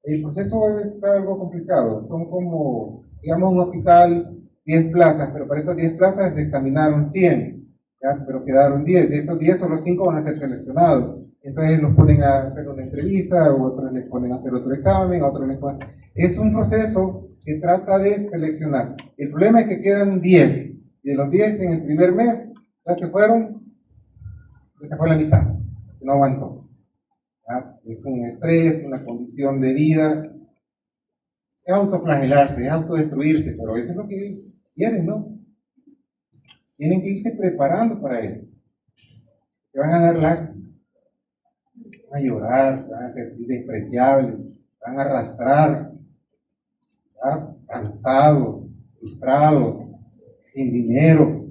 el proceso está algo complicado. Son como, digamos, un hospital, 10 plazas, pero para esas 10 plazas se examinaron 100, ¿ya? Pero quedaron 10. De esos 10, solo 5 van a ser seleccionados. Entonces los ponen a hacer una entrevista, o otros les ponen a hacer otro examen, a otros les ponen... Es un proceso que trata de seleccionar. El problema es que quedan 10, y de los 10 en el primer mes ya se fue la mitad, no aguantó. ¿Ah? Es un estrés, una condición de vida, es autoflagelarse, es autodestruirse, pero eso es lo que ellos quieren, ¿no? Tienen que irse preparando para eso. Se van a dar lástima, van a llorar, van a sentir despreciables, van a arrastrar, ¿ah? Cansados, frustrados, sin dinero.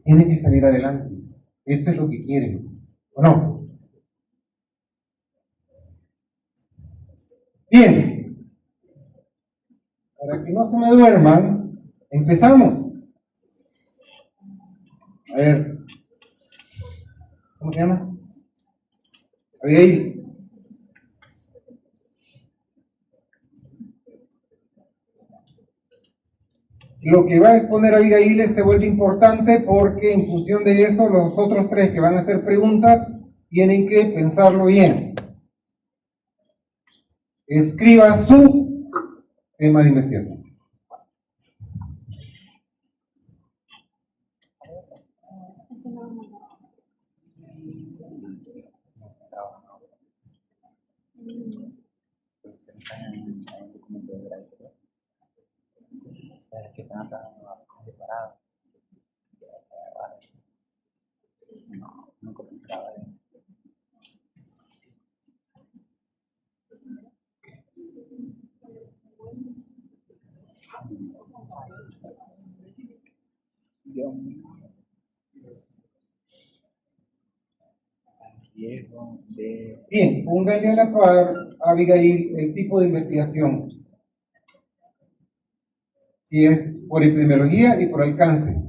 Tienen que salir adelante. Esto es lo que quieren, ¿o no? Bien, para que no se me duerman, empezamos. A ver, ¿cómo se llama? Abigail. Lo que va a exponer Abigail se vuelve importante porque en función de eso los otros 3 que van a hacer preguntas tienen que pensarlo bien. Escriba su tema de investigación. Que están separados. No encontraba. Guión. Riesgo de... Bien, póngale a la par, Abigail, el tipo de investigación. Si es por epidemiología y por alcance.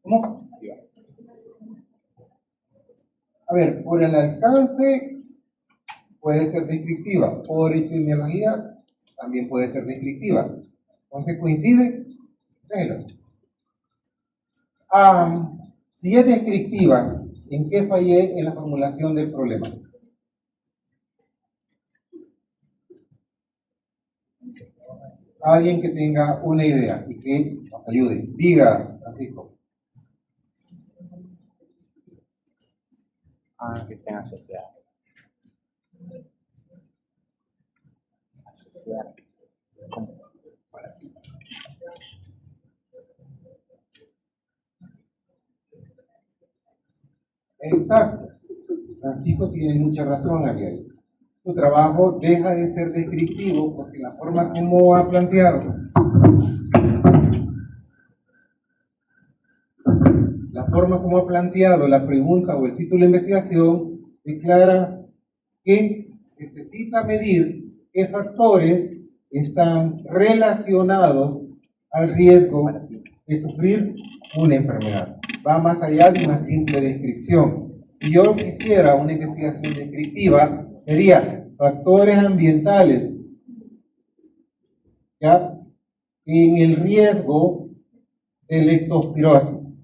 ¿Cómo? A ver, por el alcance puede ser descriptiva, por epidemiología también puede ser descriptiva. Entonces, ¿coincide? Déjenlo. Si es descriptiva, ¿en qué fallé en la formulación del problema? Alguien que tenga una idea y que nos ayude. Diga, Francisco. que estén asociados. Asociar. ¿Cómo? Exacto. Francisco tiene mucha razón aquí. Tu trabajo deja de ser descriptivo porque la forma como ha planteado la pregunta o el título de investigación declara que necesita medir qué factores están relacionados al riesgo de sufrir una enfermedad. Va más allá de una simple descripción. Si yo quisiera una investigación descriptiva, sería factores ambientales, ¿ya?, en el riesgo de leptospirosis,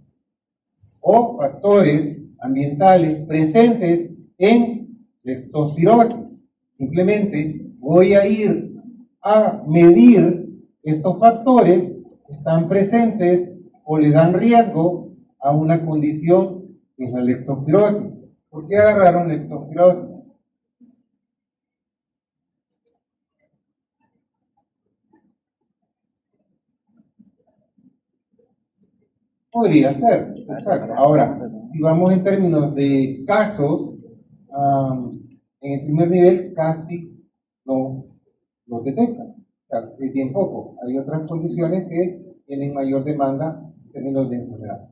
o factores ambientales presentes en leptospirosis. Simplemente voy a ir a medir estos factores que están presentes o le dan riesgo a una condición que es la leptospirosis. ¿Por qué agarraron leptospirosis? Podría ser, exacto. Ahora, si vamos en términos de casos, en el primer nivel casi no los detectan. O sea, es bien poco. Hay otras condiciones que tienen mayor demanda en términos de enfermedad.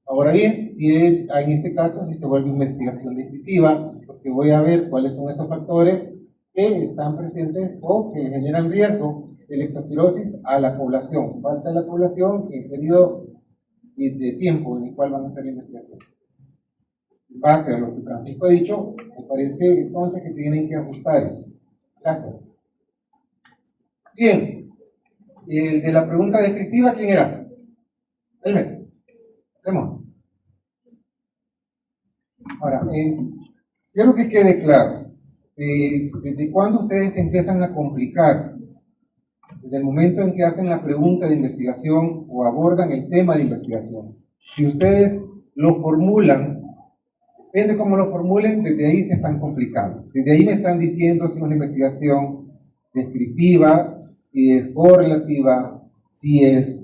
Ahora bien, si es, en este caso, si se vuelve investigación descriptiva, pues que voy a ver cuáles son esos factores que están presentes o que generan riesgo de leptospirosis a la población. Falta de la población en periodo de tiempo en el cual van a hacer la investigación. En base a lo que Francisco ha dicho, me parece entonces que tienen que ajustar eso. Gracias. Bien, el de la pregunta descriptiva, ¿quién era? Elmer. Hacemos. Ahora, quiero que quede claro, desde cuándo ustedes empiezan a complicar, desde el momento en que hacen la pregunta de investigación o abordan el tema de investigación. Si ustedes lo formulan, depende cómo lo formulen, desde ahí se están complicando. Desde ahí me están diciendo si es una investigación descriptiva, si es correlativa, si es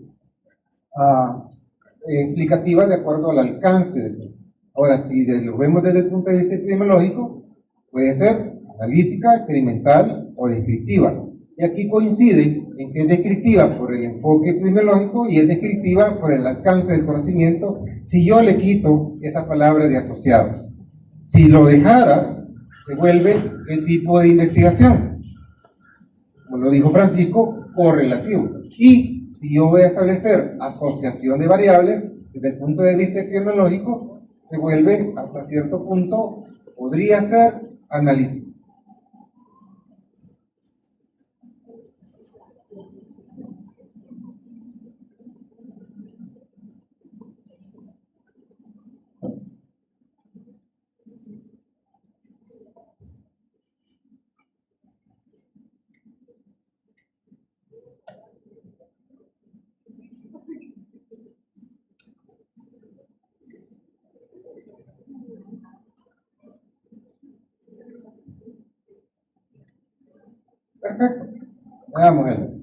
explicativa de acuerdo al alcance del tema. Ahora, si lo vemos desde el punto de vista epidemiológico, puede ser analítica, experimental o descriptiva. Y aquí coinciden en que es descriptiva por el enfoque epidemiológico y es descriptiva por el alcance del conocimiento si yo le quito esa palabra de asociados. Si lo dejara, se vuelve el tipo de investigación, como lo dijo Francisco, correlativo. Y si yo voy a establecer asociación de variables, desde el punto de vista epidemiológico, se vuelve hasta cierto punto, podría ser analítico. Perfecto. Veamos algo.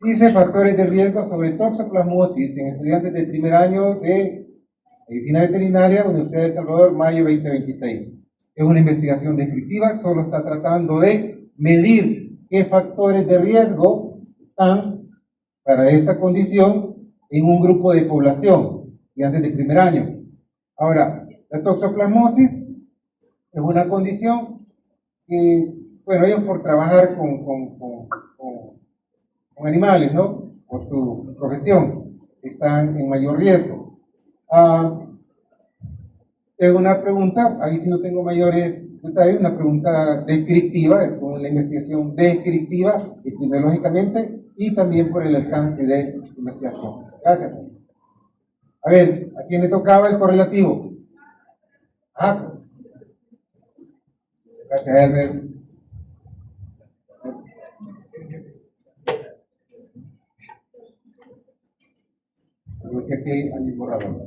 Dice factores de riesgo sobre toxoplasmosis en estudiantes del primer año de Medicina Veterinaria, Universidad de El Salvador, mayo 2026. Es una investigación descriptiva, solo está tratando de medir qué factores de riesgo están para esta condición en un grupo de población, estudiantes del primer año. Ahora, la toxoplasmosis es una condición que, bueno, ellos por trabajar con animales, ¿no? Por su profesión, están en mayor riesgo. Es una pregunta, ahí sí no tengo mayores detalles, una pregunta descriptiva, es una investigación descriptiva epidemiológicamente y también por el alcance de investigación. Gracias. A ver, ¿a quién le tocaba el correlativo? Pues. Gracias, Herbert. Porque aquí hay un borrador.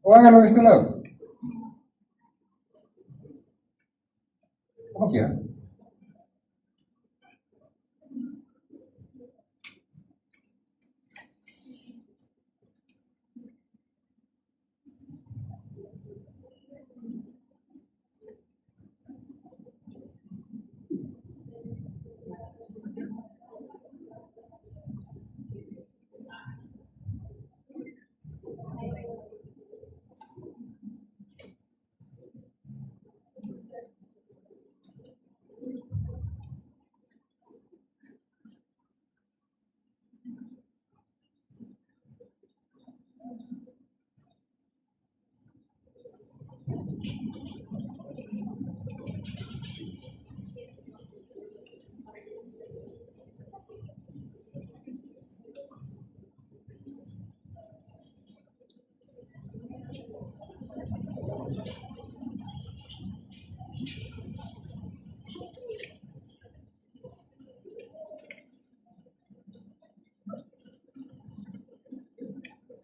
O háganlo de este lado. Como quieran.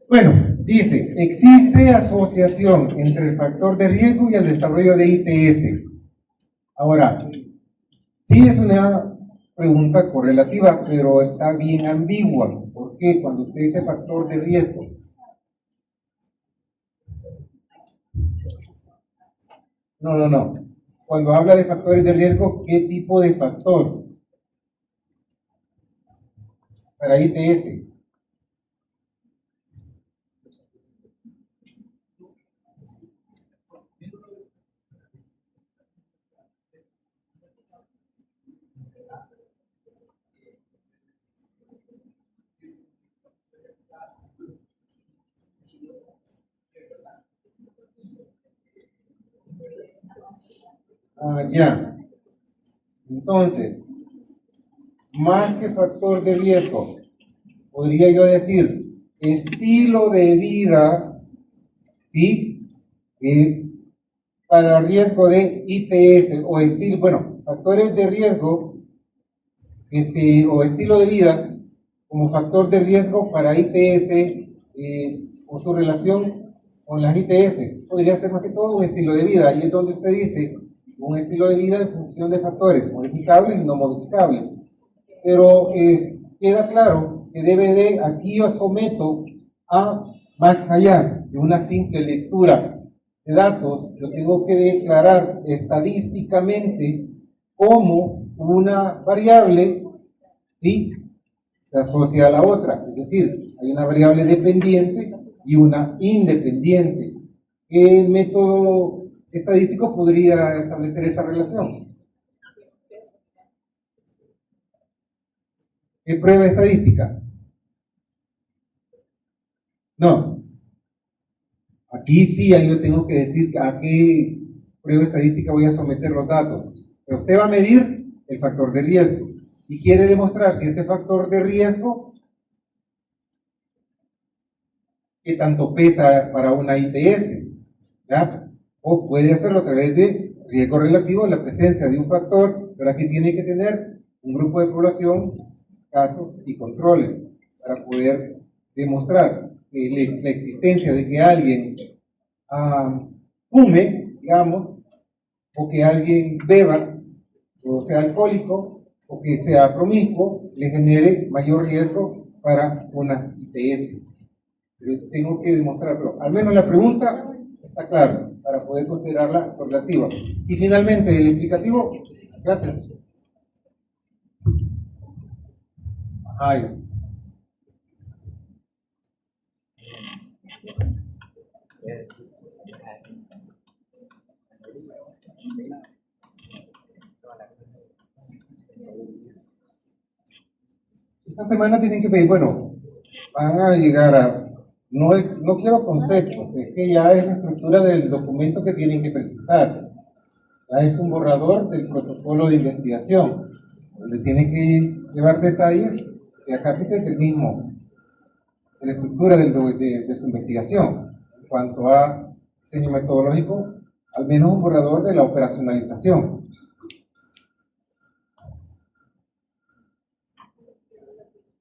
Bueno, dice, existe asociación entre el factor de riesgo y el desarrollo de ITS. Ahora, sí es una pregunta correlativa, pero está bien ambigua. ¿Por qué? Cuando usted dice factor de riesgo. No. Cuando habla de factores de riesgo, ¿qué tipo de factor? Para ITS. Ya. Entonces, más que factor de riesgo, podría yo decir estilo de vida, ¿sí? Para riesgo de ITS o estilo, bueno, factores de riesgo o estilo de vida como factor de riesgo para ITS o su relación con las ITS. Podría ser más que todo un estilo de vida. Ahí es donde usted dice un estilo de vida en función de factores modificables y no modificables. Pero queda claro que debe de, aquí yo someto a más allá de una simple lectura de datos, yo tengo que declarar estadísticamente como una variable, ¿sí? Se asocia a la otra, es decir, hay una variable dependiente y una independiente. ¿Qué método estadístico podría establecer esa relación? ¿Qué prueba estadística? No. Aquí sí, ahí yo tengo que decir a qué prueba estadística voy a someter los datos. Pero usted va a medir el factor de riesgo y quiere demostrar si ese factor de riesgo qué tanto pesa para una ITS, ¿ya? O puede hacerlo a través de riesgo relativo, la presencia de un factor, pero aquí tiene que tener un grupo de población, casos y controles para poder demostrar que la existencia de que alguien fume, digamos, o que alguien beba, o sea alcohólico, o que sea promiscuo, le genere mayor riesgo para una ITS. Pero tengo que demostrarlo. Al menos la pregunta está clara para poder considerarla correlativa. Y finalmente, el explicativo. Gracias. Ay. Esta semana tienen que pedir, bueno, van a llegar a, no quiero conceptos, es que ya es la estructura del documento que tienen que presentar. Ya es un borrador del protocolo de investigación, donde tienen que llevar detalles de acápites del mismo, de la estructura de su investigación. En cuanto a diseño metodológico, al menos un borrador de la operacionalización.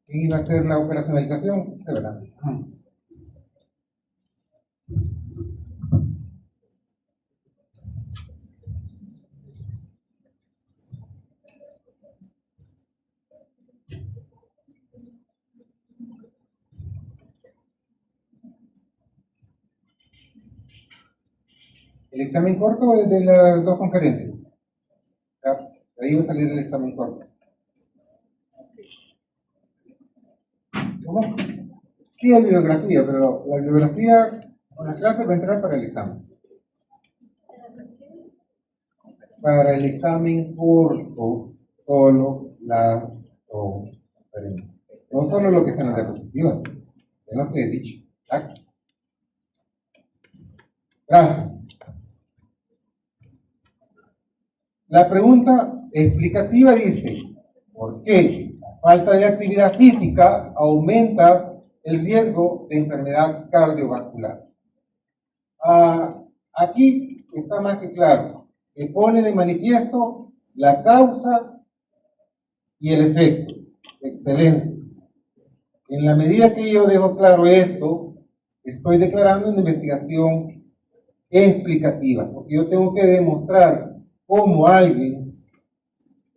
¿Quién iba a hacer la operacionalización? De verdad. El examen corto es de las dos conferencias. ¿Ya? De ahí va a salir el examen corto. ¿Cómo? Sí, hay bibliografía, pero la bibliografía con las clases va a entrar para el examen. Para el examen corto, solo las dos conferencias. No solo lo que están en las diapositivas, es lo que he dicho. Aquí. Gracias. La pregunta explicativa dice, ¿por qué la falta de actividad física aumenta el riesgo de enfermedad cardiovascular? Aquí está más que claro, se pone de manifiesto la causa y el efecto. Excelente. En la medida que yo dejo claro esto, estoy declarando una investigación explicativa, porque yo tengo que demostrar cómo alguien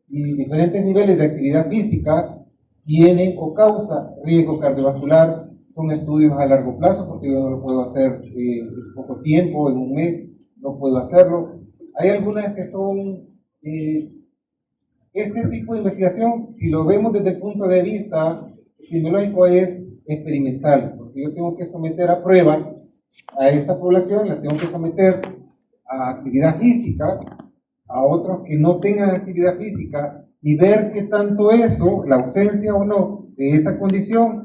y diferentes niveles de actividad física tienen o causa riesgo cardiovascular con estudios a largo plazo, porque yo no lo puedo hacer en poco tiempo, en un mes, no puedo hacerlo. Hay algunas que son, este tipo de investigación, si lo vemos desde el punto de vista epidemiológico, es experimental, porque yo tengo que someter a prueba a esta población, la tengo que someter a actividad física, a otros que no tengan actividad física, y ver qué tanto eso, la ausencia o no de esa condición,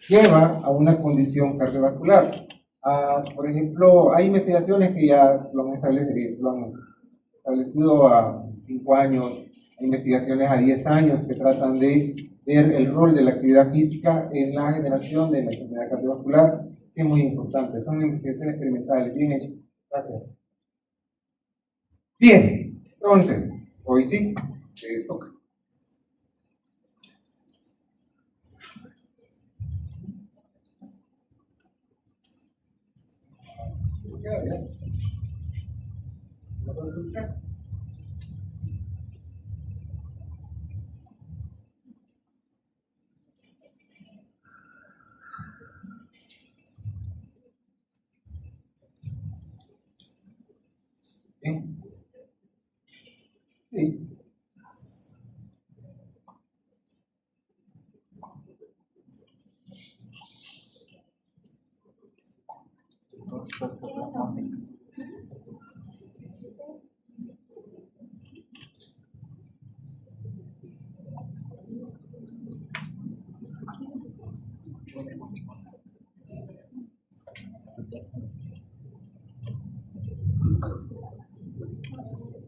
lleva a una condición cardiovascular. Por ejemplo, hay investigaciones que ya lo han establecido a 5 años, hay investigaciones a 10 años que tratan de ver el rol de la actividad física en la generación de la enfermedad cardiovascular, que es muy importante. Son investigaciones experimentales, bien hechas. Gracias. Bien, entonces, hoy sí, toca. ¿No puedo escuchar? Bien. Sí.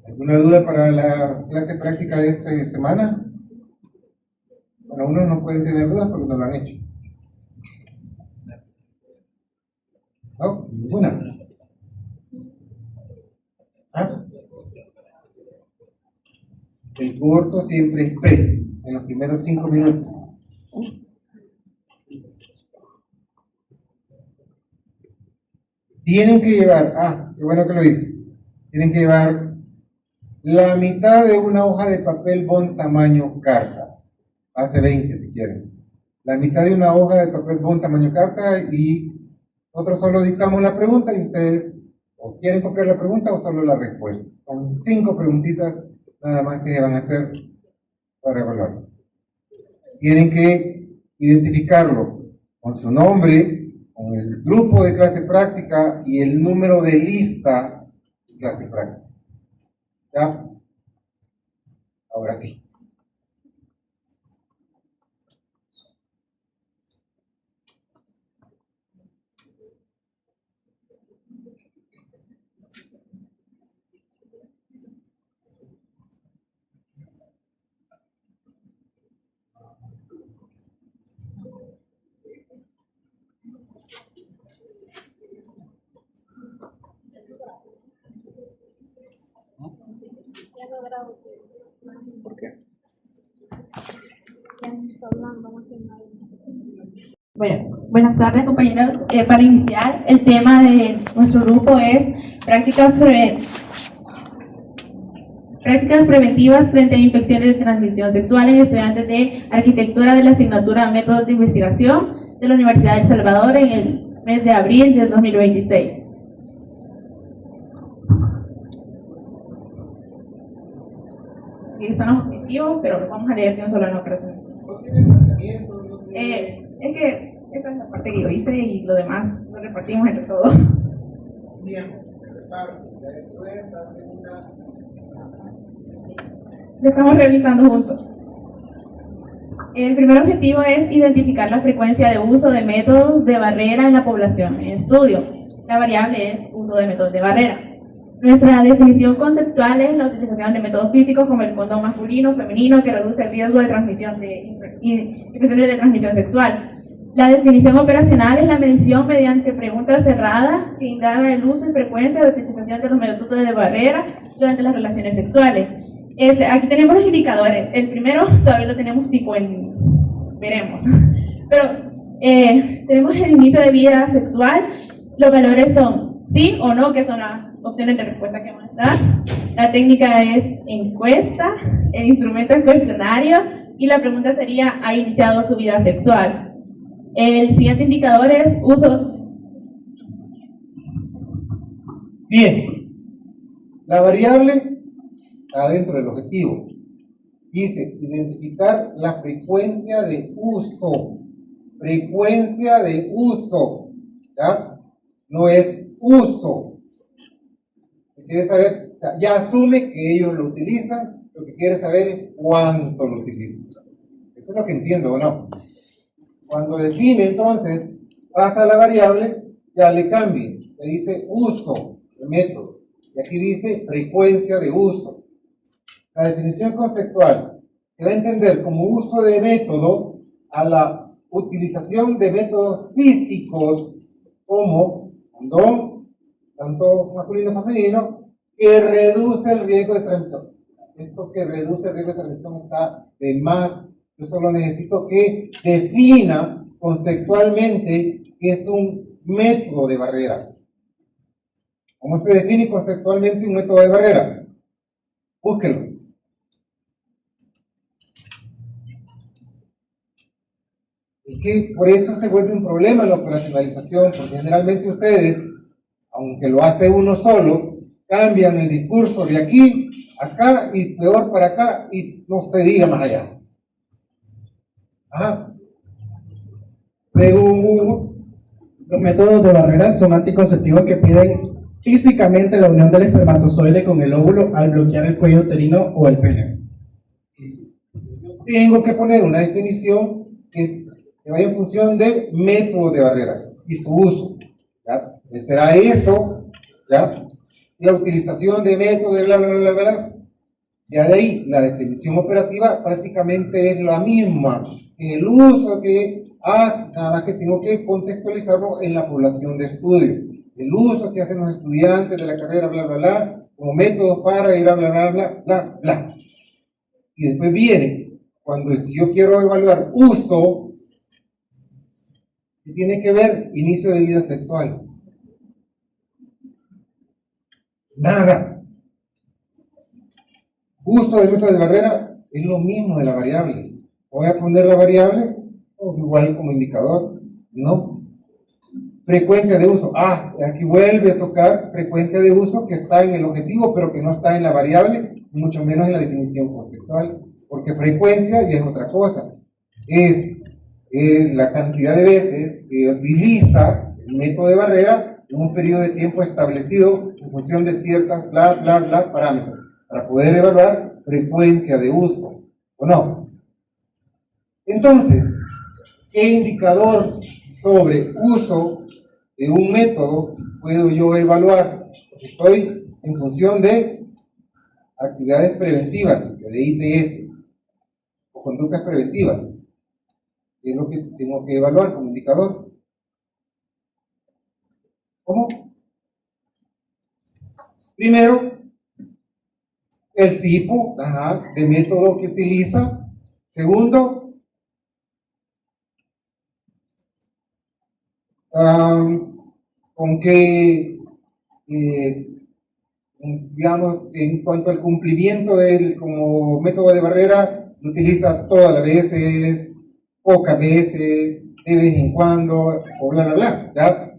¿Alguna duda para la clase práctica de esta semana? Bueno, unos no pueden tener dudas porque no lo han hecho. ¿No? ¿Ninguna? ¿Ah? El corto siempre es pre, en los primeros 5 minutos. Tienen que llevar, qué bueno que lo dice, tienen que llevar La mitad de una hoja de papel bond tamaño carta. Hace 20 si quieren. La mitad de una hoja de papel bond tamaño carta y nosotros solo dictamos la pregunta y ustedes o quieren copiar la pregunta o solo la respuesta. Son 5 preguntitas nada más que van a hacer para evaluar. Tienen que identificarlo con su nombre, con el grupo de clase práctica y el número de lista de clase práctica. ¿Ya? Ahora sí. ¿Por qué? Bueno, buenas tardes compañeros. Para iniciar, el tema de nuestro grupo es prácticas preventivas frente a infecciones de transmisión sexual en estudiantes de arquitectura de la asignatura Métodos de Investigación de la Universidad de El Salvador en el mes de abril del 2026. Aquí están los objetivos, pero vamos a leer de un solo en operaciones. Es que esta es la parte que yo hice y lo demás lo repartimos entre todos. Lo estamos realizando juntos. El primer objetivo es identificar la frecuencia de uso de métodos de barrera en la población en estudio. La variable es uso de métodos de barrera. Nuestra definición conceptual es la utilización de métodos físicos como el condón masculino o femenino que reduce el riesgo de transmisión de infecciones de transmisión sexual. La definición operacional es la medición mediante preguntas cerradas que indaga el uso y frecuencia de utilización de los métodos de barrera durante las relaciones sexuales. Aquí tenemos los indicadores. El primero todavía lo tenemos tipo en veremos, pero tenemos el inicio de vida sexual. Los valores son sí o no, que son las opciones de respuesta que vamos a dar. La técnica es encuesta, el instrumento es cuestionario y la pregunta sería: ¿ha iniciado su vida sexual? El siguiente indicador es uso. Bien, la variable está dentro del objetivo. Dice identificar la frecuencia de uso. Frecuencia de uso. ¿Ya? No es uso. Quiere saber, o sea, ya asume que ellos lo utilizan, lo que quiere saber es cuánto lo utilizan. Eso es lo que entiendo, ¿o no? Cuando define, entonces, pasa a la variable, ya le cambia. Le dice uso de método. Y aquí dice frecuencia de uso. La definición conceptual se va a entender como uso de método a la utilización de métodos físicos como condón, tanto masculino como femenino, que reduce el riesgo de transmisión. Esto que reduce el riesgo de transmisión está de más. Yo solo necesito que defina conceptualmente qué es un método de barrera. ¿Cómo se define conceptualmente un método de barrera? Búsquenlo. Es que por eso se vuelve un problema la operacionalización, porque generalmente ustedes, aunque lo hace uno solo, cambian el discurso de aquí, acá y peor para acá y no se diga más allá. Ajá. Según Hugo, los métodos de barrera son anticonceptivos que piden físicamente la unión del espermatozoide con el óvulo al bloquear el cuello uterino o el pene. tengo que poner una definición que vaya en función de método de barrera y su uso. ¿Ya? ¿Será eso? ¿Ya? La utilización de método de bla, bla, bla, bla. Ya de ahí, la definición operativa prácticamente es la misma que el uso que hace, nada más que tengo que contextualizarlo en la población de estudio. El uso que hacen los estudiantes de la carrera, bla, bla, bla, como método para ir a bla, bla, bla, bla, bla. Y después viene, cuando si yo quiero evaluar uso, ¿qué tiene que ver? Inicio de vida sexual. Nada. Uso de método de barrera es lo mismo de la variable. Voy a poner la variable igual como indicador. No. Frecuencia de uso. Aquí vuelve a tocar frecuencia de uso que está en el objetivo, pero que no está en la variable, mucho menos en la definición conceptual. Porque frecuencia ya es otra cosa. Es la cantidad de veces que utiliza el método de barrera en un periodo de tiempo establecido en función de ciertas parámetros, para poder evaluar frecuencia de uso, ¿o no? Entonces, ¿qué indicador sobre uso de un método puedo yo evaluar? Estoy en función de actividades preventivas, de ITS, o conductas preventivas. ¿Qué es lo que tengo que evaluar como indicador? ¿Cómo? Primero, el tipo de método que utiliza. Segundo, con qué, digamos, en cuanto al cumplimiento del como método de barrera, lo utiliza todas las veces, pocas veces, de vez en cuando, o ¿ya?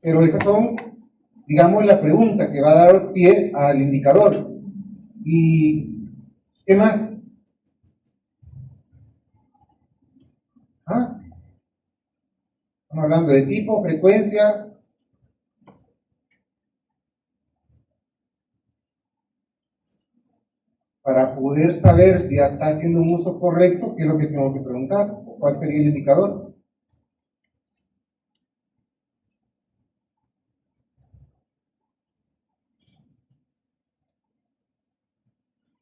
Pero esas son, digamos, la pregunta que va a dar pie al indicador. ¿Y qué más? Estamos hablando de tipo, frecuencia. Para poder saber si ya está haciendo un uso correcto, ¿qué es lo que tengo que preguntar? ¿Cuál sería el indicador?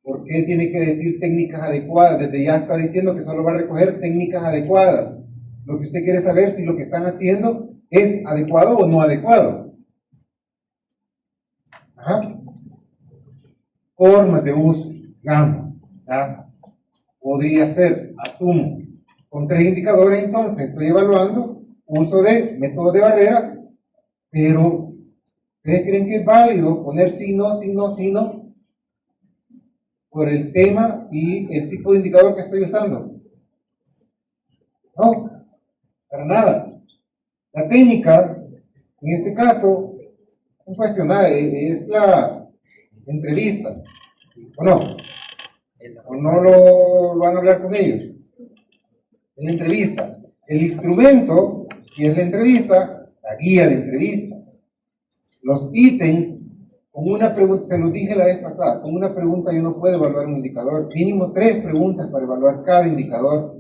¿Por qué tiene que decir técnicas adecuadas? Desde ya está diciendo que solo va a recoger técnicas adecuadas. Lo que usted quiere saber si lo que están haciendo es adecuado o no adecuado. Formas de uso, digamos. Podría ser, asumo, con 3 indicadores, entonces estoy evaluando uso de métodos de barrera, pero ¿ustedes creen que es válido poner sí, no, sí, no, sí, no? Por el tema y el tipo de indicador que estoy usando. No, para nada. La técnica, en este caso, un cuestionario, es la entrevista, ¿o no? ¿O no lo van a hablar con ellos? En la entrevista. El instrumento, que es la entrevista, la guía de entrevista. Los ítems, con una pregunta, se los dije la vez pasada, con una pregunta yo no puedo evaluar un indicador. Mínimo 3 preguntas para evaluar cada indicador.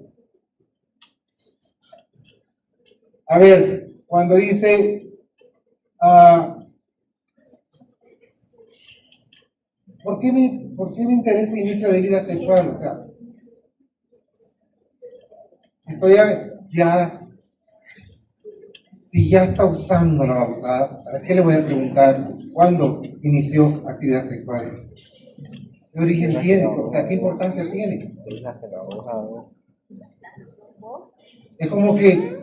A ver, cuando dice, ¿por qué me interesa el inicio de vida sexual? O sea, estoy si ya está usando la babosada, ¿para qué le voy a preguntar cuándo inició actividad sexual? ¿Qué origen tiene? O sea, ¿qué importancia tiene? Es como que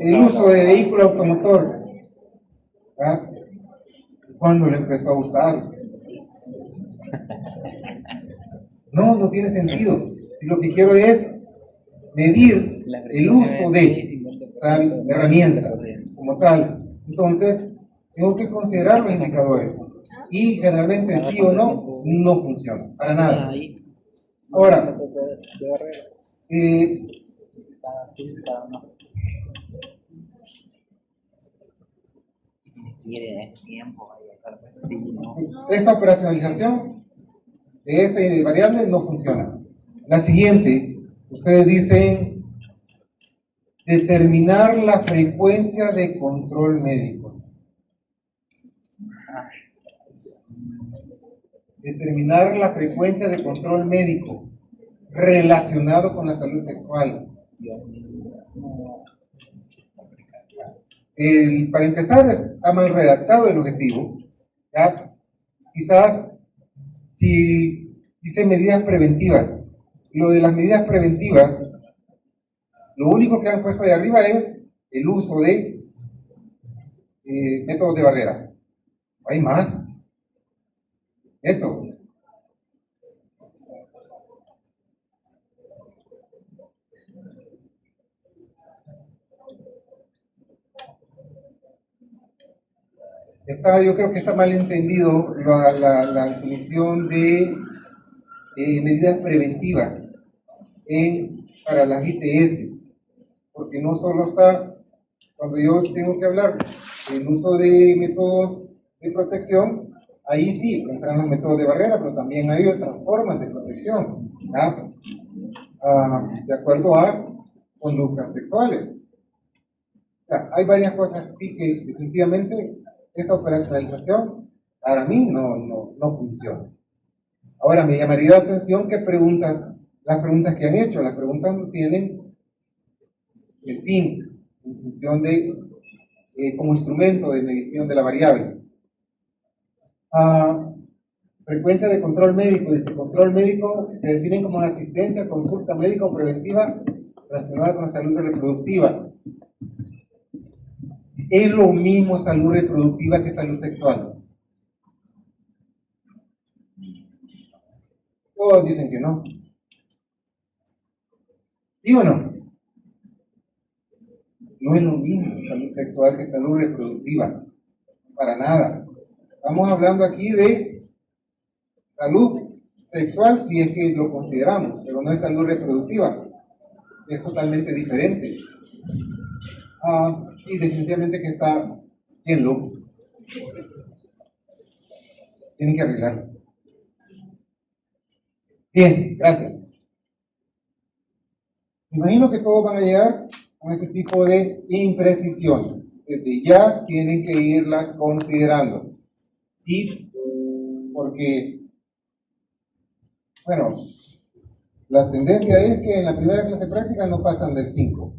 el uso de vehículo automotor, ¿verdad? ¿Cuándo lo empezó a usar? No tiene sentido. Si lo que quiero es medir el uso de tal herramienta como tal, entonces tengo que considerar los indicadores y generalmente sí o no, no funciona, para nada. Ahora, esta operacionalización de esta variable no funciona. La siguiente, ustedes dicen determinar la frecuencia de control médico. Determinar la frecuencia de control médico relacionado con la salud sexual. Para empezar, está mal redactado el objetivo. ¿Ya? Quizás si dice medidas preventivas, lo de las medidas preventivas, lo único que han puesto ahí arriba es el uso de métodos de barrera. Hay más. Esto, Yo creo que está mal entendido la definición de medidas preventivas para las ITS, porque no solo está, cuando yo tengo que hablar del uso de métodos de protección, ahí sí entran los métodos de barrera, pero también hay otras formas de protección, ¿ah? De acuerdo a conductas sexuales. O sea, hay varias cosas sí que definitivamente esta operacionalización para mí no funciona. Ahora, me llamaría la atención las preguntas que han hecho, las preguntas no tienen el fin, en función de, como instrumento de medición de la variable. Frecuencia de control médico, dice control médico, se definen como una asistencia, consulta médica o preventiva relacionada con la salud reproductiva. ¿Es lo mismo salud reproductiva que salud sexual? Todos dicen que no. ¿Sí o no? No es lo mismo salud sexual que salud reproductiva. Para nada. Estamos hablando aquí de salud sexual si es que lo consideramos, pero no es salud reproductiva. Es totalmente diferente. Y definitivamente que está bien loco. Tienen que arreglarlo. Bien, gracias. Me imagino que todos van a llegar con ese tipo de imprecisiones. Desde ya tienen que irlas considerando. ¿Sí? Porque, bueno, la tendencia es que en la primera clase práctica no pasan del 5.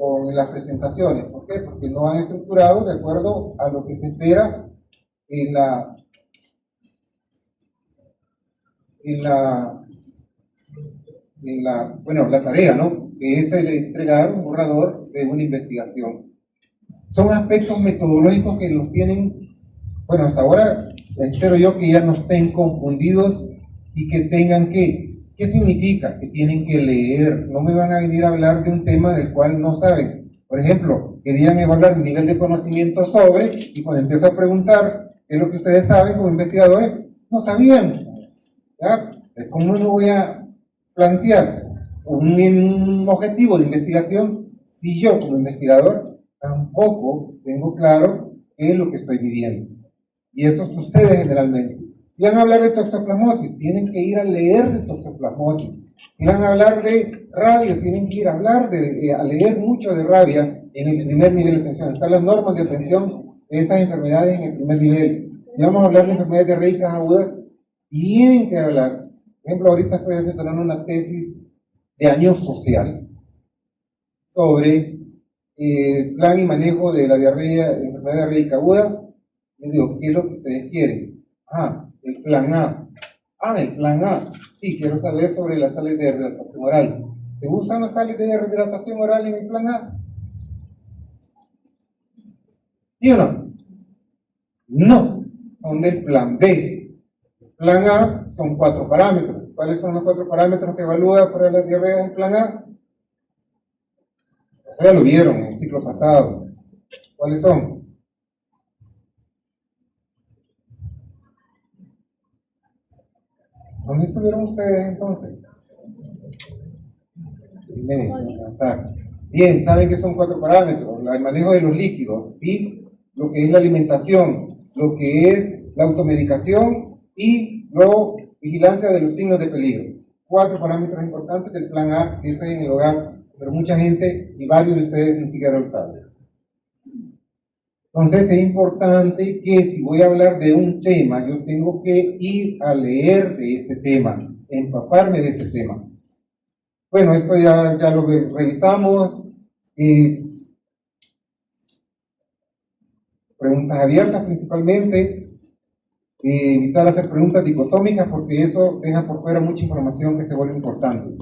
O en las presentaciones. ¿Por qué? Porque no han estructurado de acuerdo a lo que se espera en la tarea, ¿no? Que es el entregar un borrador de una investigación. Son aspectos metodológicos que los tienen, bueno, hasta ahora espero yo que ya no estén confundidos y que tengan que, ¿qué significa? Que tienen que leer, no me van a venir a hablar de un tema del cual no saben. Por ejemplo, querían evaluar el nivel de conocimiento sobre, y cuando empiezo a preguntar qué es lo que ustedes saben como investigadores, no sabían. ¿Ya? ¿Cómo no voy a plantear un objetivo de investigación si yo como investigador tampoco tengo claro qué es lo que estoy midiendo? Y eso sucede generalmente. Si van a hablar de toxoplasmosis, tienen que ir a leer de toxoplasmosis. Si van a hablar de rabia, tienen que ir a leer mucho de rabia en el primer nivel de atención. Están las normas de atención de esas enfermedades en el primer nivel. Si vamos a hablar de enfermedades diarreicas agudas, tienen que hablar. Por ejemplo, ahorita estoy asesorando una tesis de año social sobre el plan y manejo de la enfermedad diarreica aguda. Les digo, ¿qué es lo que ustedes quieren? El plan A. El plan A. Sí, quiero saber sobre las sales de hidratación oral. ¿Se usan las sales de hidratación oral en el plan A? ¿Sí o no? No, son del plan B. Plan A son 4 parámetros. ¿Cuáles son los 4 parámetros que evalúa para las diarreas del plan A? Eso ya lo vieron en el ciclo pasado. ¿Cuáles son? ¿Dónde estuvieron ustedes entonces? Bien, saben que son 4 parámetros. El manejo de los líquidos, ¿sí? Lo que es la alimentación, lo que es la automedicación y luego vigilancia de los signos de peligro. 4 parámetros importantes del plan A, que eso es en el hogar, pero mucha gente y varios de ustedes ni siquiera lo saben. Entonces es importante que si voy a hablar de un tema, yo tengo que ir a leer de ese tema, empaparme de ese tema. Bueno, esto ya lo revisamos. Preguntas abiertas principalmente. Evitar hacer preguntas dicotómicas porque eso deja por fuera mucha información que se vuelve importante.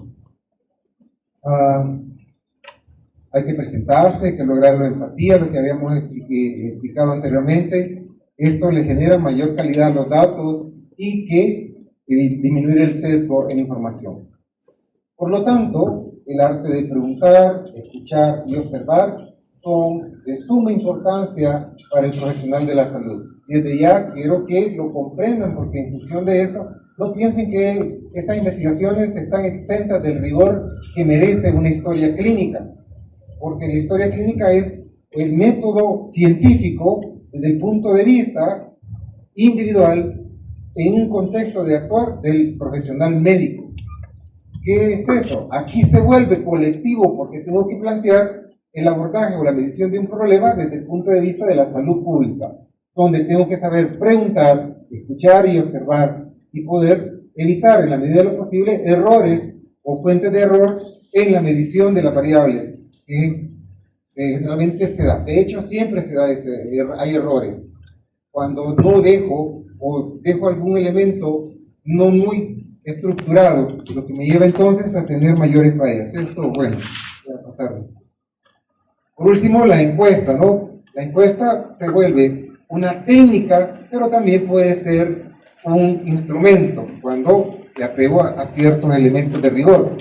Hay que presentarse, hay que lograr la empatía, lo que habíamos explicado anteriormente. Esto le genera mayor calidad a los datos y que disminuir el sesgo en información. Por lo tanto, el arte de preguntar, escuchar y observar son de suma importancia para el profesional de la salud. Desde ya quiero que lo comprendan, porque en función de eso, no piensen que estas investigaciones están exentas del rigor que merece una historia clínica, porque la historia clínica es el método científico desde el punto de vista individual en un contexto de actuar del profesional médico. ¿Qué es eso? Aquí se vuelve colectivo porque tengo que plantear el abordaje o la medición de un problema desde el punto de vista de la salud pública, donde tengo que saber preguntar, escuchar y observar y poder evitar en la medida de lo posible errores o fuentes de error en la medición de las variables que generalmente se da. De hecho, siempre se da hay errores. Cuando no dejo o dejo algún elemento no muy estructurado, lo que me lleva entonces a tener mayores fallas. Esto, bueno, voy a pasarlo. Por último, la encuesta, ¿no? La encuesta se vuelve una técnica, pero también puede ser un instrumento cuando le apego a ciertos elementos de rigor.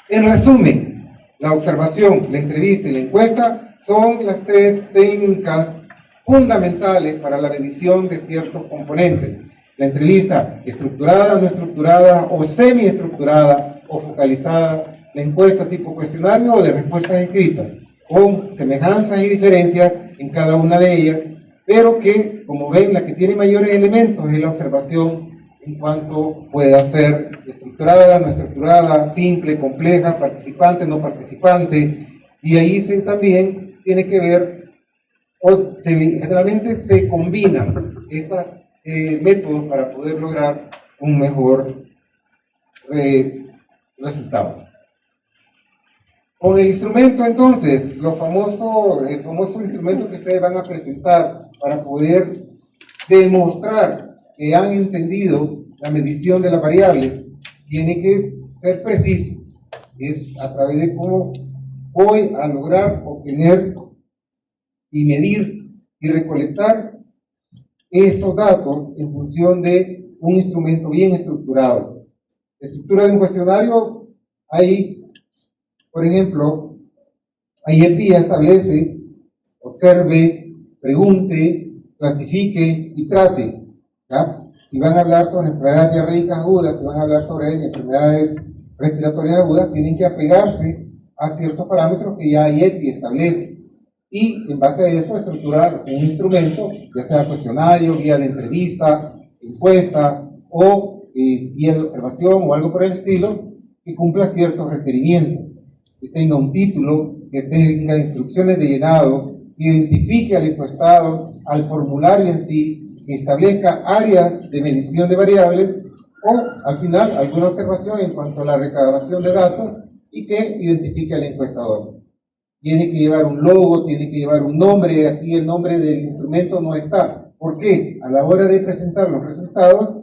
En resumen, la observación, la entrevista y la encuesta son las tres técnicas fundamentales para la medición de ciertos componentes. La entrevista estructurada, no estructurada o semiestructurada o focalizada, la encuesta tipo cuestionario o de respuestas escritas, con semejanzas y diferencias en cada una de ellas, pero que, como ven, la que tiene mayores elementos es la observación en cuanto pueda ser estructurada, no estructurada, simple, compleja, participante, no participante, y ahí también tiene que ver, generalmente se combinan estos métodos para poder lograr un mejor resultado. Con el instrumento, entonces, el famoso instrumento que ustedes van a presentar para poder demostrar que han entendido la medición de las variables, tiene que ser preciso. Es a través de cómo voy a lograr obtener y medir y recolectar esos datos en función de un instrumento bien estructurado. La estructura de un cuestionario, hay, por ejemplo, IEP establece, observe, pregunte, clasifique y trate. ¿Ya? Si van a hablar sobre enfermedades diarreicas agudas, si van a hablar sobre enfermedades respiratorias agudas, tienen que apegarse a ciertos parámetros que ya IEP establece. Y en base a eso estructurar un instrumento, ya sea cuestionario, guía de entrevista, encuesta o guía de observación o algo por el estilo, que cumpla ciertos requerimientos, que tenga un título, que tenga instrucciones de llenado, que identifique al encuestado, al formulario en sí, que establezca áreas de medición de variables o, al final, alguna observación en cuanto a la recabación de datos y que identifique al encuestador. Tiene que llevar un logo, tiene que llevar un nombre, aquí el nombre del instrumento no está. ¿Por qué? A la hora de presentar los resultados,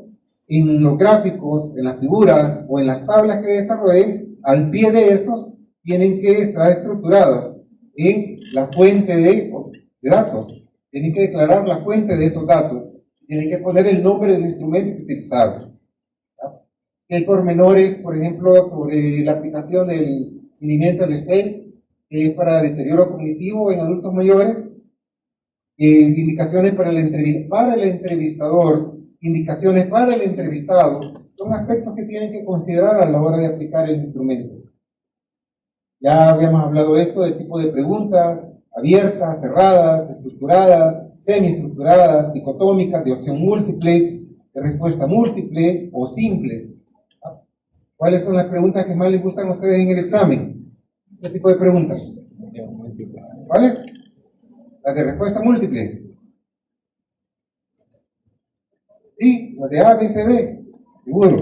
en los gráficos, en las figuras o en las tablas que desarrollen, al pie de estos tienen que estar estructurados en la fuente de datos. Tienen que declarar la fuente de esos datos. Tienen que poner el nombre del instrumento que utilizaron. Hay pormenores, por ejemplo, sobre la aplicación del Mini-Mental State, para deterioro cognitivo en adultos mayores, indicaciones para el entrevistador, indicaciones para el entrevistado, son aspectos que tienen que considerar a la hora de aplicar el instrumento. Ya habíamos hablado de esto, del tipo de preguntas, abiertas, cerradas, estructuradas, semiestructuradas, dicotómicas, de opción múltiple, de respuesta múltiple o simples. ¿Cuáles son las preguntas que más les gustan a ustedes en el examen? ¿Qué tipo de preguntas? ¿Cuáles? Las de respuesta múltiple. Sí, las de A, B, C, D. Seguro.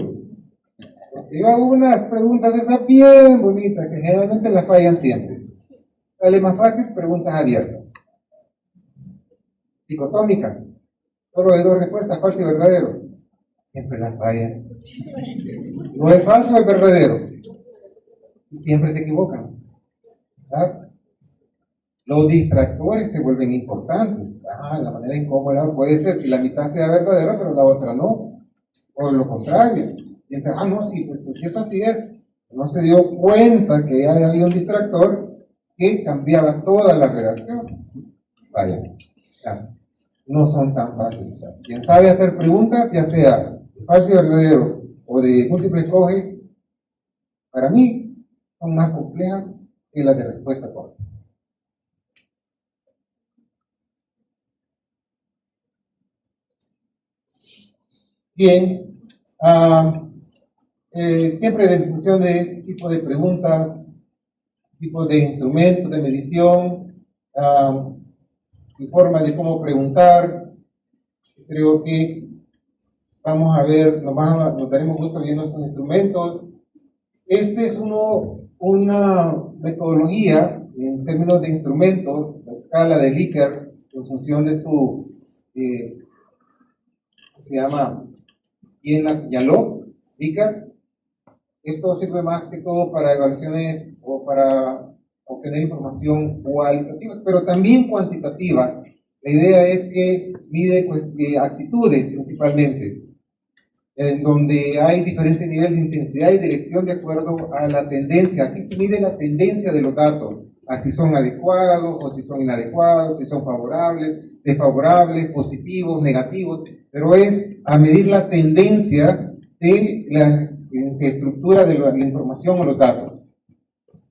Porque yo hago unas preguntas de esas bien bonitas que generalmente las fallan siempre. Sale más fácil, preguntas abiertas. Dicotómicas. Solo de dos respuestas, falso y verdadero. Siempre las fallan. No es falso, es verdadero. Y siempre se equivocan. ¿Verdad? Los distractores se vuelven importantes. La manera en cómo puede ser que la mitad sea verdadera, pero la otra no. O lo contrario. Y entonces, no, sí, pues si eso así es. No se dio cuenta que ya había un distractor que cambiaba toda la redacción. Vaya, ya, no son tan fáciles. Quien sabe hacer preguntas, ya sea de falso y verdadero o de múltiple escoge, para mí son más complejas que las de respuesta corta. Bien, siempre en función de tipo de preguntas, tipo de instrumentos de medición, y forma de cómo preguntar, creo que vamos a ver, nos daremos gusto viendo estos instrumentos. Este es una metodología en términos de instrumentos, la escala de Likert, en función de su, se llama, ¿quién la señaló? Likert. Esto sirve más que todo para evaluaciones o para obtener información cualitativa, pero también cuantitativa. La idea es que mide actitudes principalmente, en donde hay diferentes niveles de intensidad y dirección de acuerdo a la tendencia. Aquí se mide la tendencia de los datos, a si son adecuados o si son inadecuados, si son favorables, desfavorables, positivos, negativos, pero es a medir la tendencia de la estructura de la información o los datos.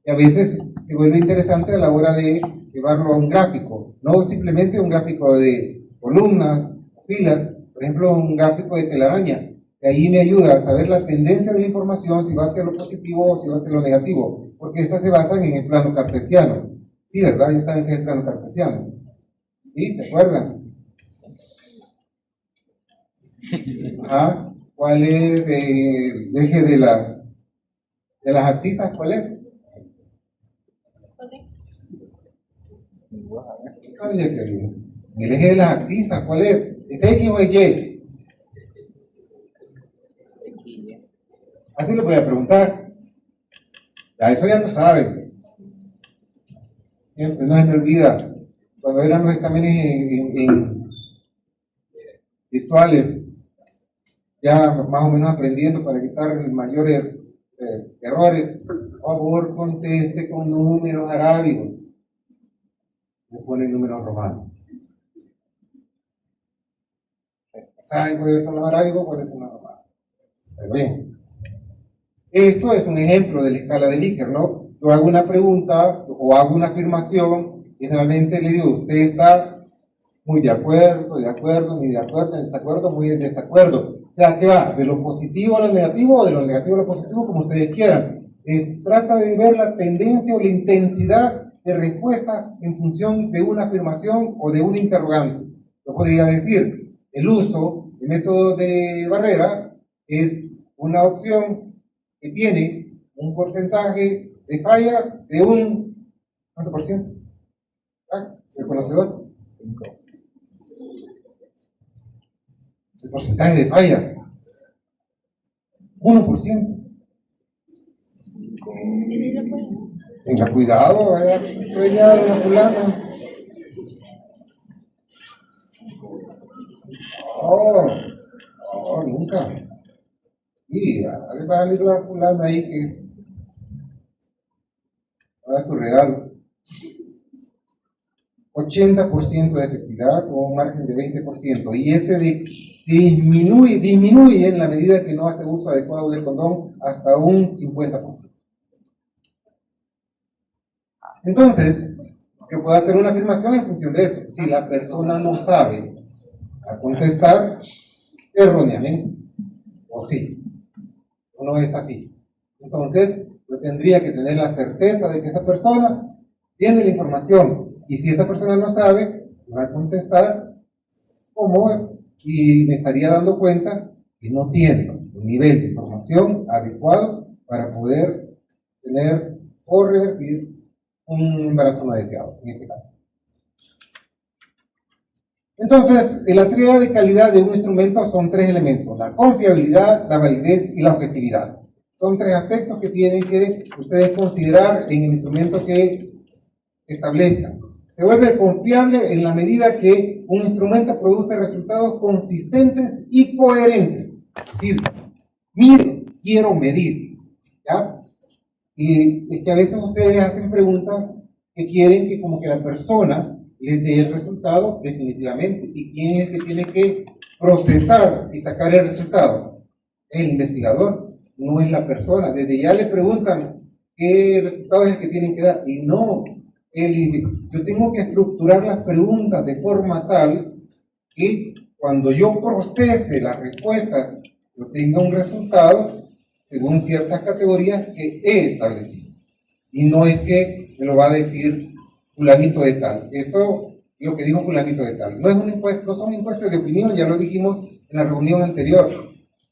Y a veces se vuelve interesante a la hora de llevarlo a un gráfico, no simplemente un gráfico de columnas, filas, por ejemplo un gráfico de telaraña, que ahí me ayuda a saber la tendencia de la información, si va hacia lo positivo o si va hacia lo negativo, porque estas se basan en el plano cartesiano. Sí, ¿verdad? Ya saben qué es el plano cartesiano. ¿Sí? ¿Se acuerdan? Ajá. ¿Cuál es el eje de las abscisas? ¿Cuál es? El eje de las abscisas, ¿cuál es? ¿Es X o es Y? Así le voy a preguntar. Ya, eso ya lo saben. Siempre, no se me olvida. Cuando eran los exámenes en virtuales, ya más o menos aprendiendo para evitar mayores errores, por favor conteste con números arábigos. Me ponen números romanos. ¿Saben cuáles son los arábigos? ¿Cuáles son los romanos? Pero bien. Esto es un ejemplo de la escala de Likert, ¿no? Yo hago una pregunta o hago una afirmación, generalmente le digo, usted está muy de acuerdo, ni de acuerdo, en desacuerdo, muy en desacuerdo. O sea, ¿qué va? ¿De lo positivo a lo negativo o de lo negativo a lo positivo? Como ustedes quieran. Trata de ver la tendencia o la intensidad de respuesta en función de una afirmación o de un interrogante. Yo podría decir, el uso de método de barrera es una opción que tiene un porcentaje de falla de un... ¿cuánto por ciento? ¿El conocedor? 5. El porcentaje de falla, 1%. Tenga cuidado, vaya a estrellar una fulana. Nunca. Y va a salir la fulana ahí que va a dar su regalo. 80% de efectividad o un margen de 20%. Y ese disminuye en la medida que no hace uso adecuado del condón hasta un 50%. Entonces, yo puedo hacer una afirmación en función de eso. Si la persona no sabe a contestar erróneamente, o sí, o no es así, entonces yo tendría que tener la certeza de que esa persona tiene la información. Y si esa persona no sabe, va a contestar como, y me estaría dando cuenta que no tiene un nivel de información adecuado para poder tener o revertir un embarazo no deseado, en este caso. Entonces, la tríada de calidad de un instrumento son 3 elementos: la confiabilidad, la validez y la objetividad. Son 3 aspectos que tienen que ustedes considerar en el instrumento que establezcan. Se vuelve confiable en la medida que un instrumento produce resultados consistentes y coherentes. Es decir, quiero medir, ¿ya? Y es que a veces ustedes hacen preguntas que quieren que como que la persona les dé el resultado definitivamente. ¿Y quién es el que tiene que procesar y sacar el resultado? El investigador, no es la persona. Desde ya le preguntan qué resultado es el que tienen que dar. Y no, yo tengo que estructurar las preguntas de forma tal que cuando yo procese las respuestas, yo tenga un resultado según ciertas categorías que he establecido. Y no es que me lo va a decir fulanito de tal. Esto es lo que dijo fulanito de tal. No es una encuesta, no son encuestas de opinión, ya lo dijimos en la reunión anterior.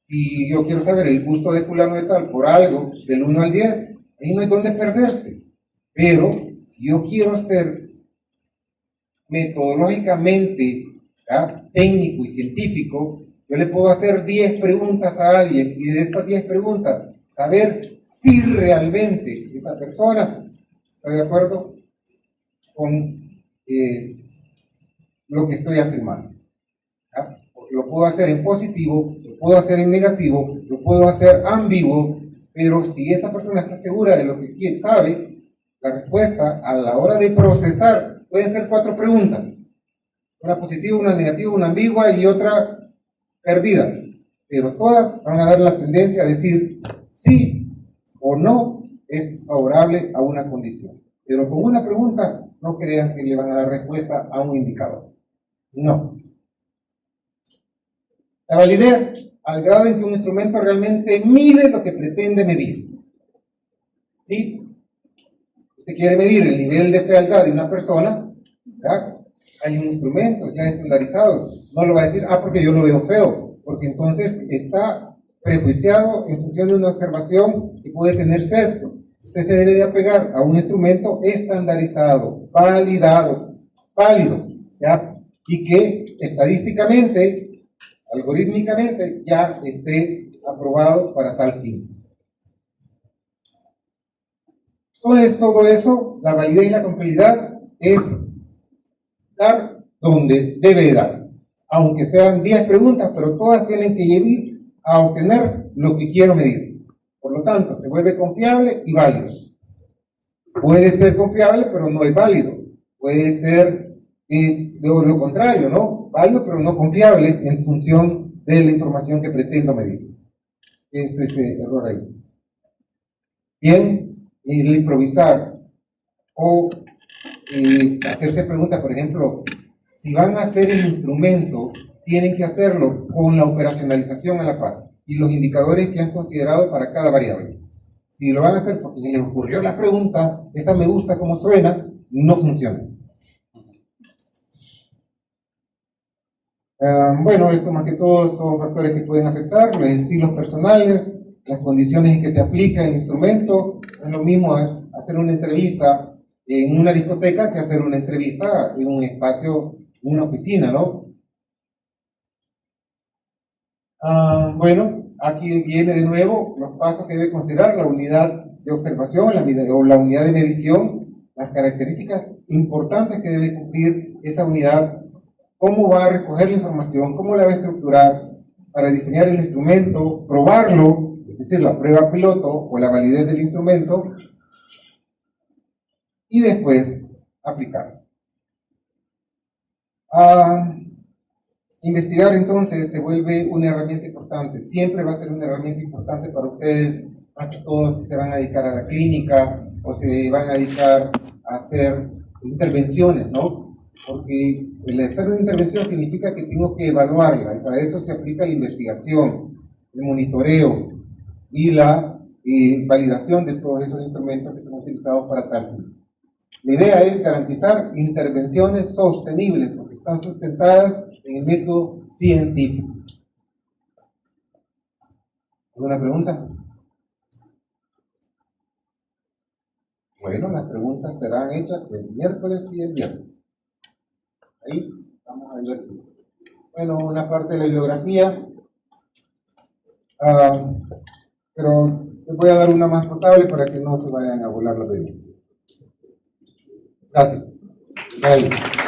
Y yo quiero saber el gusto de fulano de tal por algo, del 1 al 10, ahí no hay donde perderse. Pero si yo quiero ser metodológicamente, ¿ya?, técnico y científico, yo le puedo hacer 10 preguntas a alguien y de esas 10 preguntas saber si realmente esa persona está de acuerdo con lo que estoy afirmando. ¿Ya? Porque lo puedo hacer en positivo, lo puedo hacer en negativo, lo puedo hacer ambiguo, pero si esa persona está segura de lo que sabe, la respuesta a la hora de procesar pueden ser 4 preguntas. Una positiva, una negativa, una ambigua y otra perdida. Pero todas van a dar la tendencia a decir sí o no es favorable a una condición. Pero con una pregunta no crean que le van a dar respuesta a un indicador. No. La validez al grado en que un instrumento realmente mide lo que pretende medir. ¿Sí? Usted quiere medir el nivel de fealdad de una persona, ¿verdad? Hay un instrumento ya estandarizado. No lo va a decir, porque yo lo veo feo, porque entonces está prejuiciado en función de una observación que puede tener sesgo. Usted se debe de apegar a un instrumento estandarizado, validado, válido, ¿ya? Y que estadísticamente, algorítmicamente, ya esté aprobado para tal fin. Entonces, todo eso, la validez y la confiabilidad es dar donde debe dar. Aunque sean 10 preguntas, pero todas tienen que llevar a obtener lo que quiero medir. Por lo tanto, se vuelve confiable y válido. Puede ser confiable, pero no es válido. Puede ser lo contrario, ¿no? Válido, pero no confiable en función de la información que pretendo medir. Es ese error ahí. Bien, el improvisar o hacerse preguntas, por ejemplo, si van a hacer el instrumento, tienen que hacerlo con la operacionalización a la par y los indicadores que han considerado para cada variable. Si lo van a hacer porque les ocurrió la pregunta, esta me gusta como suena, no funciona. Bueno, esto más que todo son factores que pueden afectar, los estilos personales, las condiciones en que se aplica el instrumento. Es lo mismo hacer una entrevista en una discoteca que hacer una entrevista en un espacio, en una oficina, ¿no? Bueno, aquí viene de nuevo los pasos que debe considerar la unidad de observación o la unidad de medición, las características importantes que debe cumplir esa unidad, cómo va a recoger la información, cómo la va a estructurar para diseñar el instrumento, probarlo, es decir, la prueba piloto o la validez del instrumento, y después aplicar. Investigar entonces se vuelve una herramienta importante, siempre va a ser una herramienta importante para ustedes, más que todo si se van a dedicar a la clínica o se van a dedicar a hacer intervenciones, ¿no? Porque el hacer una intervención significa que tengo que evaluarla y para eso se aplica la investigación, el monitoreo y la validación de todos esos instrumentos que son utilizados para tal fin. La idea es garantizar intervenciones sostenibles, porque están sustentadas en el método científico. ¿Alguna pregunta? Bueno, las preguntas serán hechas el miércoles y el viernes. Ahí vamos a ver. Bueno, una parte de la bibliografía, pero les voy a dar una más potable para que no se vayan a volar los dedos. Gracias. Bye.